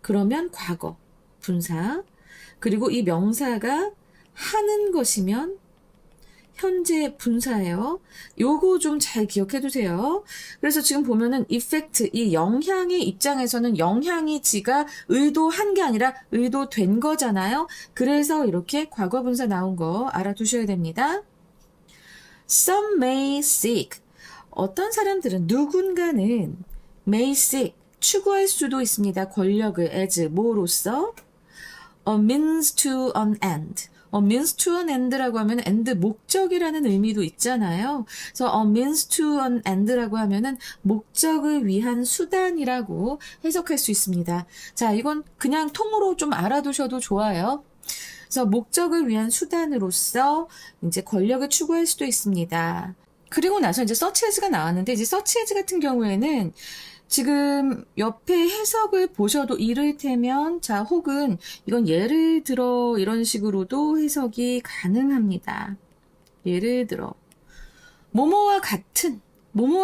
그러면 과거 분사, 그리고 이 명사가 하는 것이면 현재 분사예요. 요거 좀 잘 기억해 두세요. 그래서 지금 보면은 effect, 이 영향의 입장에서는 영향이 지가 의도한 게 아니라 의도된 거잖아요. 그래서 이렇게 과거 분사 나온 거 알아두셔야 됩니다. Some may seek. 어떤 사람들은 누군가는 may seek, 추구할 수도 있습니다. 권력을 as, 뭐로써? A means to an end. means to an end라고 하면 end 목적이라는 의미도 있잖아요. 그래서 a means to an end라고 하면은 목적을 위한 수단이라고 해석할 수 있습니다. 자, 이건 그냥 통으로 좀 알아두셔도 좋아요. 그래서 목적을 위한 수단으로서 이제 권력을 추구할 수도 있습니다. 그리고 나서 이제 search as가 나왔는데 이제 search as 같은 경우에는 지금 옆에 해석을 보셔도 이를테면 자 혹은 이건 예를 들어 이런 식으로도 해석이 가능합니다. 예를 들어 뭐뭐와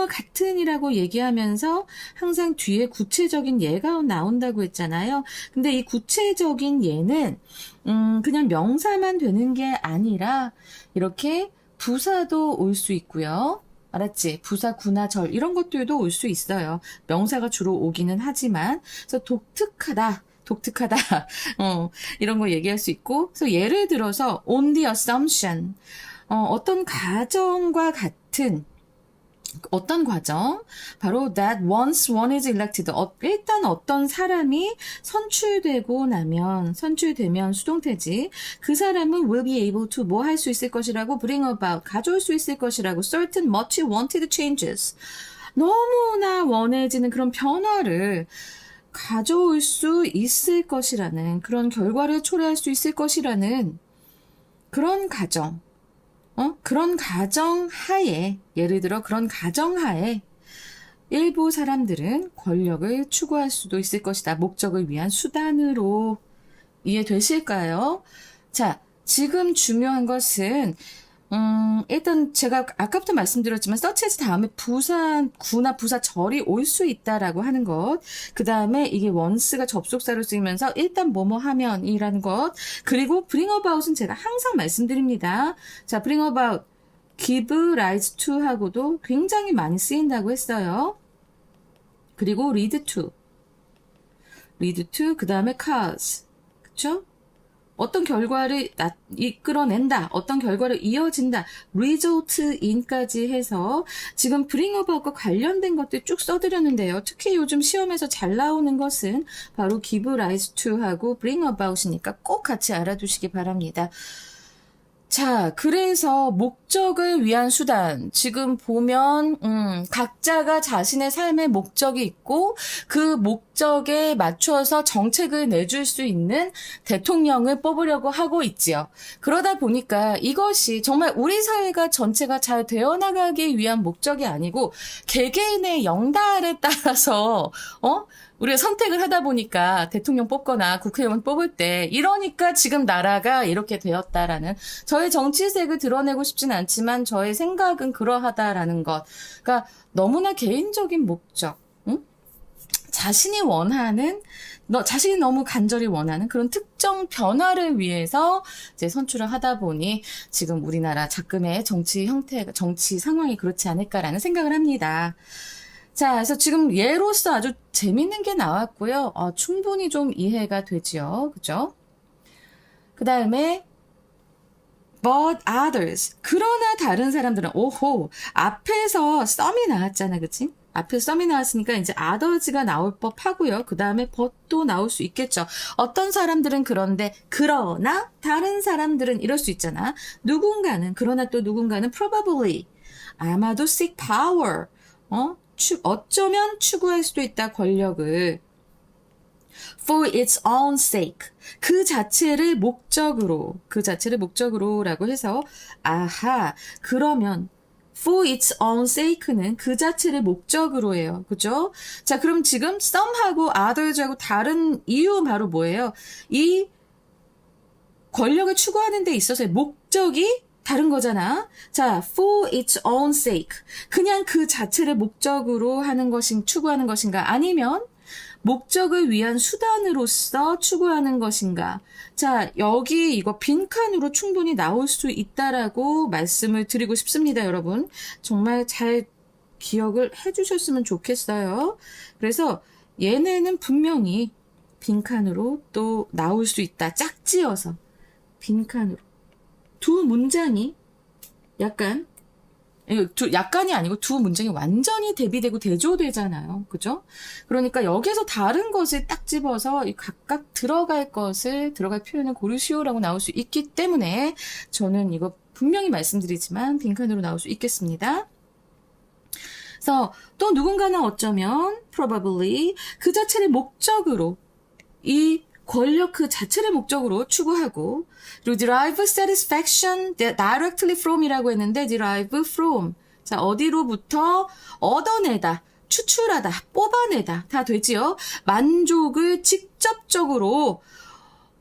같은이라고 얘기하면서 항상 뒤에 구체적인 예가 나온다고 했잖아요. 근데 이 구체적인 예는 그냥 명사만 되는 게 아니라 이렇게 부사도 올 수 있고요. 알았지? 부사, 구나, 절 이런 것들도 올 수 있어요. 명사가 주로 오기는 하지만 그래서 독특하다 이런 거 얘기할 수 있고 그래서 예를 들어서 on the assumption 어떤 가정과 같은 어떤 과정? 바로 that once one is elected. 일단 어떤 사람이 선출되면 수동태지. 그 사람은 will be able to 뭐 할 수 있을 것이라고 bring about 가져올 수 있을 것이라고 certain much wanted changes. 너무나 원해지는 그런 변화를 가져올 수 있을 것이라는 그런 결과를 초래할 수 있을 것이라는 그런 가정. 그런 가정하에, 예를 들어 그런 가정하에 일부 사람들은 권력을 추구할 수도 있을 것이다. 목적을 위한 수단으로 이해되실까요? 자, 지금 중요한 것은 일단 제가 아까부터 말씀드렸지만 search as 다음에 부사, 구나 부사, 절이 올 수 있다라고 하는 것. 그 다음에 이게 once가 접속사로 쓰이면서 일단 뭐뭐 하면이라는 것. 그리고 bring about은 제가 항상 말씀드립니다. 자, bring about, give rise to 하고도 굉장히 많이 쓰인다고 했어요. 그리고 lead to, 그 다음에 cause. 그쵸? 어떤 결과를 이끌어낸다. 어떤 결과를 이어진다. result in까지 해서 지금 bring about과 관련된 것들 쭉 써드렸는데요. 특히 요즘 시험에서 잘 나오는 것은 바로 give rise to 하고 bring about이니까 꼭 같이 알아두시기 바랍니다. 자, 그래서 목적을 위한 수단. 지금 보면 각자가 자신의 삶의 목적이 있고 그 목적에 맞춰서 정책을 내줄 수 있는 대통령을 뽑으려고 하고 있지요. 그러다 보니까 이것이 정말 우리 사회가 전체가 잘 되어나가기 위한 목적이 아니고 개개인의 영달에 따라서 우리가 선택을 하다 보니까 대통령 뽑거나 국회의원 뽑을 때 이러니까 지금 나라가 이렇게 되었다라는 저의 정치색을 드러내고 싶진 않지만 저의 생각은 그러하다라는 것. 그러니까 너무나 개인적인 목적. 자신이 원하는, 자신이 너무 간절히 원하는 그런 특정 변화를 위해서 이제 선출을 하다 보니 지금 우리나라 작금의 정치 형태가, 정치 상황이 그렇지 않을까라는 생각을 합니다. 자, 그래서 지금 예로서 아주 재밌는 게 나왔고요. 충분히 좀 이해가 되지요. 그죠? 그 다음에 but others. 그러나 다른 사람들은, 오호, 앞에서 썸이 나왔잖아. 그치? 앞에서 썸이 나왔으니까 이제 others가 나올 법 하고요. 그 다음에 but도 나올 수 있겠죠. 어떤 사람들은 그런데, 그러나 다른 사람들은 이럴 수 있잖아. 누군가는, 그러나 또 누군가는 probably. 아마도 seek power. 어쩌면 추구할 수도 있다, 권력을. for its own sake. 그 자체를 목적으로라고 해서, 아하, 그러면, for its own sake는 그 자체를 목적으로 해요. 그죠? 자, 그럼 지금 some하고 others하고 다른 이유는 바로 뭐예요? 이 권력을 추구하는 데 있어서의 목적이 다른 거잖아. 자, for its own sake. 그냥 그 자체를 목적으로 추구하는 것인가? 아니면 목적을 위한 수단으로서 추구하는 것인가? 자, 여기 이거 빈칸으로 충분히 나올 수 있다라고 말씀을 드리고 싶습니다, 여러분. 정말 잘 기억을 해주셨으면 좋겠어요. 그래서 얘네는 분명히 빈칸으로 또 나올 수 있다. 짝지어서 빈칸으로. 두 문장이 약간이 아니고 두 문장이 완전히 대비되고 대조되잖아요. 그죠? 그러니까 여기서 다른 것을 딱 집어서 각각 들어갈 표현을 고르시오라고 나올 수 있기 때문에 저는 이거 분명히 말씀드리지만 빈칸으로 나올 수 있겠습니다. 그래서 또 누군가는 어쩌면 probably 그 자체를 목적으로 이 권력 그 자체를 목적으로 추구하고 그리고 derive satisfaction directly from이라고 했는데 derive from 자 어디로부터 얻어내다 추출하다 뽑아내다 다 되지요. 만족을 직접적으로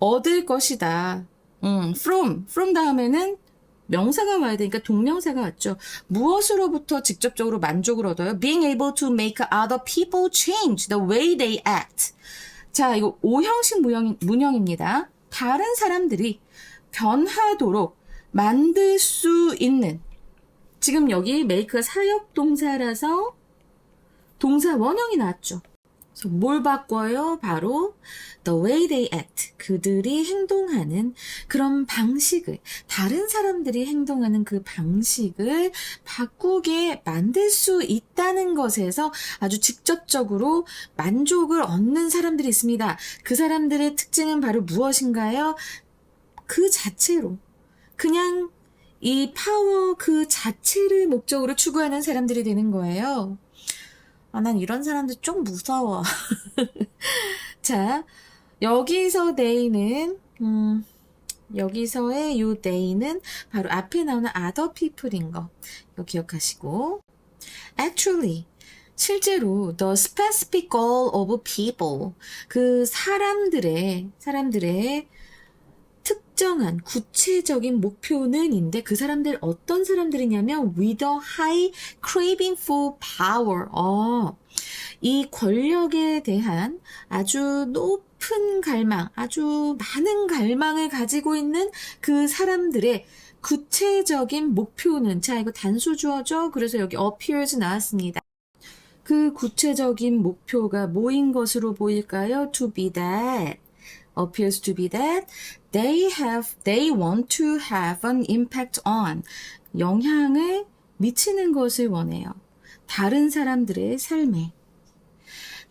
얻을 것이다. from 다음에는 명사가 와야 되니까 동명사가 왔죠. 무엇으로부터 직접적으로 만족을 얻어요? being able to make other people change the way they act. 자, 이거 오형식 문형입니다. 다른 사람들이 변하도록 만들 수 있는 지금 여기 make가 사역동사라서 동사 원형이 나왔죠. 그래서 뭘 바꿔요? 바로 the way they act. 그들이 행동하는 그런 방식을 다른 사람들이 행동하는 그 방식을 바꾸게 만들 수 있다는 것에서 아주 직접적으로 만족을 얻는 사람들이 있습니다. 그 사람들의 특징은 바로 무엇인가요? 그 자체로 그냥 이 파워 그 자체를 목적으로 추구하는 사람들이 되는 거예요. 난 이런 사람들 좀 무서워. 자, 여기서 they는, 여기서의 요 they는 바로 앞에 나오는 other people인 거. 이거 기억하시고. Actually, 실제로 the specific goal of people. 그 사람들의 특정한 구체적인 목표는인데 그 사람들 어떤 사람들이냐면 with a high craving for power. 이 권력에 대한 아주 높은 갈망, 아주 많은 갈망을 가지고 있는 그 사람들의 구체적인 목표는 자 이거 단수주어죠. 그래서 여기 appears 나왔습니다. 그 구체적인 목표가 뭐인 것으로 보일까요? To be that. appears to be that they want to have an impact on 영향을 미치는 것을 원해요. 다른 사람들의 삶에.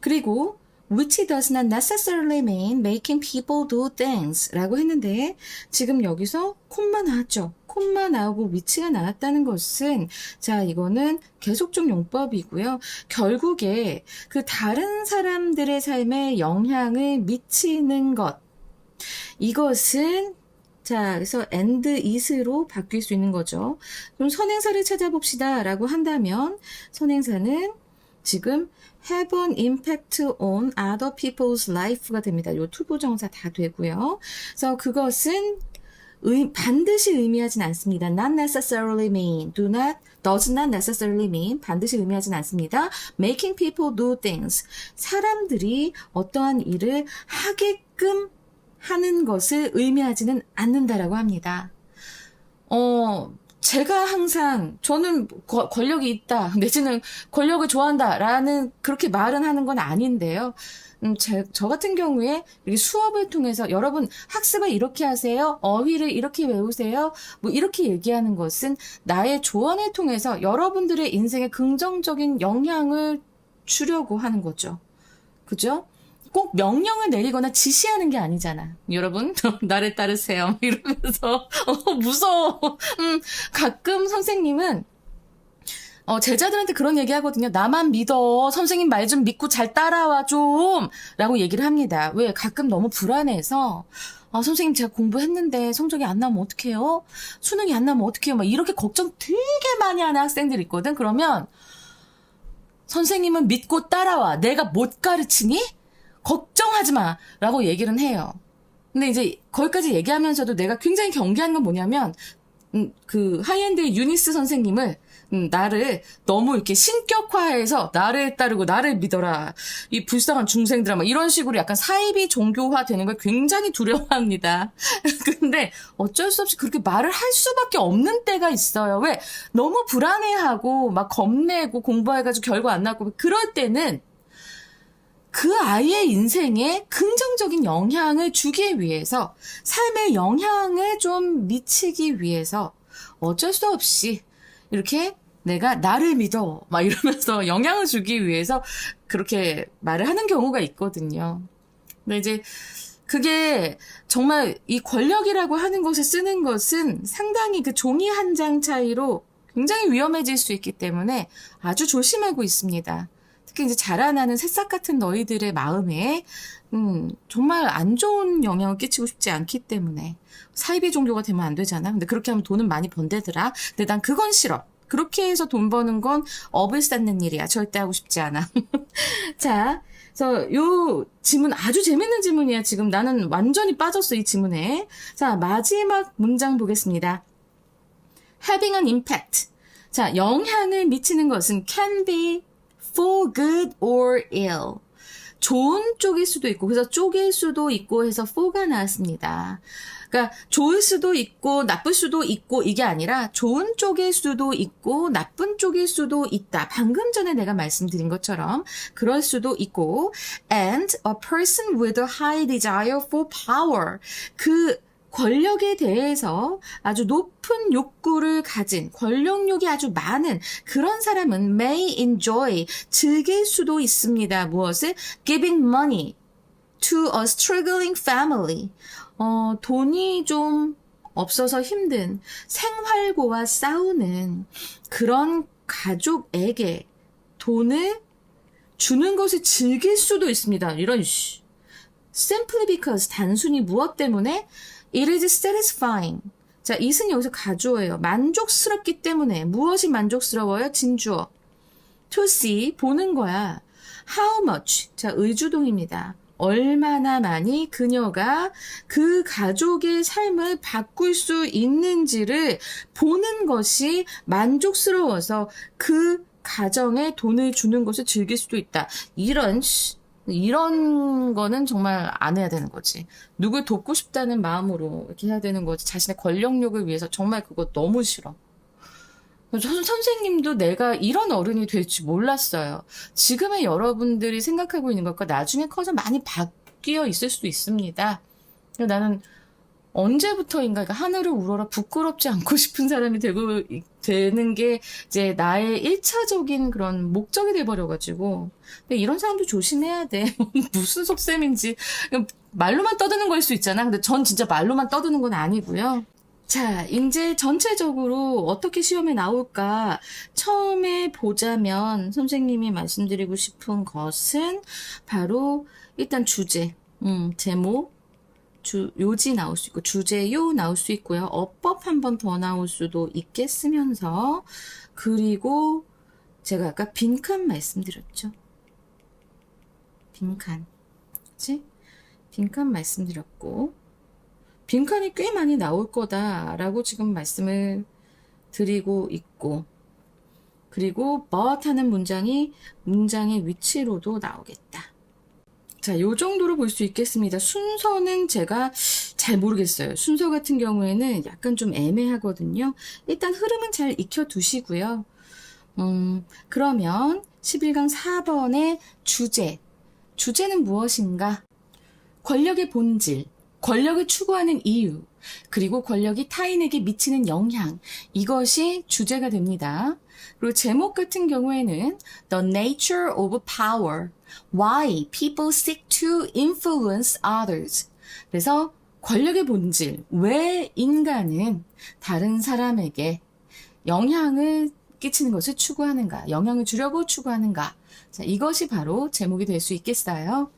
그리고 which does not necessarily mean making people do things 라고 했는데 지금 여기서 콤마 나왔죠. 콤마 나오고 which가 나왔다는 것은 자 이거는 계속적 용법이고요. 결국에 그 다른 사람들의 삶에 영향을 미치는 것 이것은 자 그래서 and is로 바뀔 수 있는 거죠. 그럼 선행사를 찾아봅시다 라고 한다면 선행사는 지금 have an impact on other people's life가 됩니다. 요 투부정사 다 되고요. 그래서 그것은 반드시 의미하진 않습니다. Not necessarily mean. Does not necessarily mean. 반드시 의미하진 않습니다. Making people do things. 사람들이 어떠한 일을 하게끔 하는 것을 의미하지는 않는다라고 합니다. 제가 항상 저는 권력이 있다, 내지는 권력을 좋아한다라는 그렇게 말은 하는 건 아닌데요. 저 같은 경우에 이렇게 수업을 통해서 여러분 학습을 이렇게 하세요, 어휘를 이렇게 외우세요, 뭐 이렇게 얘기하는 것은 나의 조언을 통해서 여러분들의 인생에 긍정적인 영향을 주려고 하는 거죠. 그죠? 꼭 명령을 내리거나 지시하는 게 아니잖아. 여러분, 나를 따르세요. 이러면서, 무서워. 가끔 선생님은, 제자들한테 그런 얘기 하거든요. 나만 믿어. 선생님 말 좀 믿고 잘 따라와 좀. 라고 얘기를 합니다. 왜? 가끔 너무 불안해서, 선생님 제가 공부했는데 성적이 안 나오면 어떡해요? 수능이 안 나오면 어떡해요? 막 이렇게 걱정 되게 많이 하는 학생들이 있거든. 그러면, 선생님은 믿고 따라와. 내가 못 가르치니? 걱정하지 마! 라고 얘기를 해요. 근데 이제 거기까지 얘기하면서도 내가 굉장히 경계하는 건 뭐냐면, 그 하이엔드의 유니스 선생님을, 나를 너무 이렇게 신격화해서 나를 따르고 나를 믿어라. 이 불쌍한 중생들아. 막 이런 식으로 약간 사이비 종교화 되는 걸 굉장히 두려워합니다. 근데 어쩔 수 없이 그렇게 말을 할 수밖에 없는 때가 있어요. 왜? 너무 불안해하고 막 겁내고 공부해가지고 결과 안 나고 그럴 때는 그 아이의 인생에 긍정적인 영향을 주기 위해서, 삶의 영향을 좀 미치기 위해서 어쩔 수 없이 이렇게 내가 나를 믿어 막 이러면서 영향을 주기 위해서 그렇게 말을 하는 경우가 있거든요. 근데 이제 그게 정말 이 권력이라고 하는 것을 쓰는 것은 상당히 그 종이 한 장 차이로 굉장히 위험해질 수 있기 때문에 아주 조심하고 있습니다. 특히 이제 자라나는 새싹 같은 너희들의 마음에 정말 안 좋은 영향을 끼치고 싶지 않기 때문에 사이비 종교가 되면 안 되잖아. 근데 그렇게 하면 돈은 많이 번대더라. 근데 난 그건 싫어. 그렇게 해서 돈 버는 건 업을 쌓는 일이야. 절대 하고 싶지 않아. 자, 그래서 요 지문 아주 재밌는 질문이야. 지금 나는 완전히 빠졌어, 이 질문에. 자, 마지막 문장 보겠습니다. Having an impact. 자, 영향을 미치는 것은 can be for good or ill. 좋은 쪽일 수도 있고, 그래서 쪽일 수도 있고 해서 for가 나왔습니다. 그러니까 좋을 수도 있고 나쁠 수도 있고 이게 아니라 좋은 쪽일 수도 있고 나쁜 쪽일 수도 있다. 방금 전에 내가 말씀드린 것처럼 그럴 수도 있고, and a person with a high desire for power. 그 권력에 대해서 아주 높은 욕구를 가진, 권력욕이 아주 많은 그런 사람은 may enjoy, 즐길 수도 있습니다. 무엇을? Giving money to a struggling family. 돈이 좀 없어서 힘든 생활고와 싸우는 그런 가족에게 돈을 주는 것을 즐길 수도 있습니다. 이런 simply because, 단순히 무엇 때문에? It is satisfying. 자, it은 여기서 가주어예요. 만족스럽기 때문에. 무엇이 만족스러워요? 진주어. To see, 보는 거야. How much. 자, 의주동입니다. 얼마나 많이 그녀가 그 가족의 삶을 바꿀 수 있는지를 보는 것이 만족스러워서 그 가정에 돈을 주는 것을 즐길 수도 있다. 이런 거는 정말 안 해야 되는 거지. 누굴 돕고 싶다는 마음으로 이렇게 해야 되는 거지. 자신의 권력욕을 위해서 정말 그거 너무 싫어. 선생님도 내가 이런 어른이 될 줄 몰랐어요. 지금의 여러분들이 생각하고 있는 것과 나중에 커서 많이 바뀌어 있을 수도 있습니다. 나는 언제부터인가 하늘을 우러러 부끄럽지 않고 싶은 사람이 되는 게 이제 나의 1차적인 그런 목적이 돼버려가지고. 근데 이런 사람도 조심해야 돼. 무슨 속셈인지. 말로만 떠드는 거일 수 있잖아. 근데 전 진짜 말로만 떠드는 건 아니고요. 자, 이제 전체적으로 어떻게 시험에 나올까 처음에 보자면 선생님이 말씀드리고 싶은 것은 바로 일단 주제, 제목, 요지 나올 수 있고 주제요 나올 수 있고요. 어법 한 번 더 나올 수도 있겠으면서, 그리고 제가 아까 빈칸 말씀드렸죠. 빈칸. 그치? 빈칸 말씀드렸고, 빈칸이 꽤 많이 나올 거다라고 지금 말씀을 드리고 있고, 그리고 but 하는 문장의 위치로도 나오겠다. 자, 요 정도로 볼 수 있겠습니다. 순서는 제가 잘 모르겠어요. 순서 같은 경우에는 약간 좀 애매하거든요. 일단 흐름은 잘 익혀두시고요. 그러면 11강 4번의 주제는 무엇인가? 권력의 본질, 권력을 추구하는 이유, 그리고 권력이 타인에게 미치는 영향, 이것이 주제가 됩니다. 그리고 제목 같은 경우에는 The Nature of Power, Why People Seek to Influence Others. 그래서 권력의 본질, 왜 인간은 다른 사람에게 영향을 끼치는 것을 추구하는가, 영향을 주려고 추구하는가. 자, 이것이 바로 제목이 될 수 있겠어요.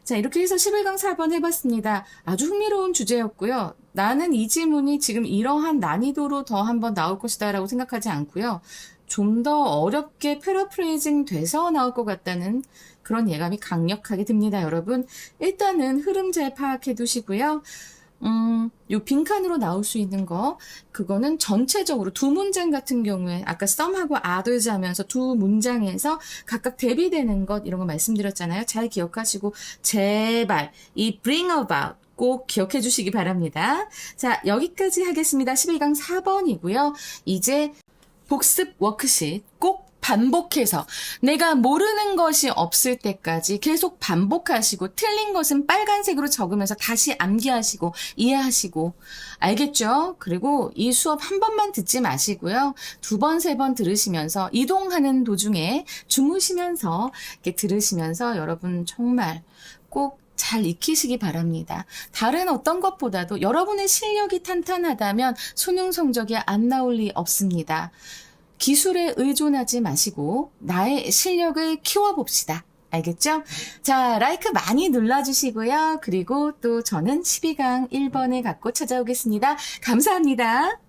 자, 이렇게 해서 11강 4번 해봤습니다. 아주 흥미로운 주제였고요. 나는 이 질문이 지금 이러한 난이도로 더 한번 나올 것이다 라고 생각하지 않고요. 좀 더 어렵게 패러프레이징 돼서 나올 것 같다는 그런 예감이 강력하게 듭니다, 여러분. 일단은 흐름 잘 파악해 두시고요. 요 빈칸으로 나올 수 있는 거, 그거는 전체적으로 두 문장 같은 경우에 아까 some하고 others 하면서 두 문장에서 각각 대비되는 것, 이런 거 말씀드렸잖아요. 잘 기억하시고 제발 이 bring about 꼭 기억해 주시기 바랍니다. 자, 여기까지 하겠습니다. 11강 4번이고요. 이제 복습 워크शी트 꼭 반복해서 내가 모르는 것이 없을 때까지 계속 반복하시고 틀린 것은 빨간색으로 적으면서 다시 암기하시고 이해하시고 알겠죠? 그리고 이 수업 한 번만 듣지 마시고요. 두 번, 세 번 들으시면서 이동하는 도중에 주무시면서 이렇게 들으시면서 여러분 정말 꼭 잘 익히시기 바랍니다. 다른 어떤 것보다도 여러분의 실력이 탄탄하다면 수능 성적이 안 나올 리 없습니다. 기술에 의존하지 마시고 나의 실력을 키워봅시다. 알겠죠? 자, 라이크 많이 눌러주시고요. 그리고 또 저는 12강 1번을 갖고 찾아오겠습니다. 감사합니다.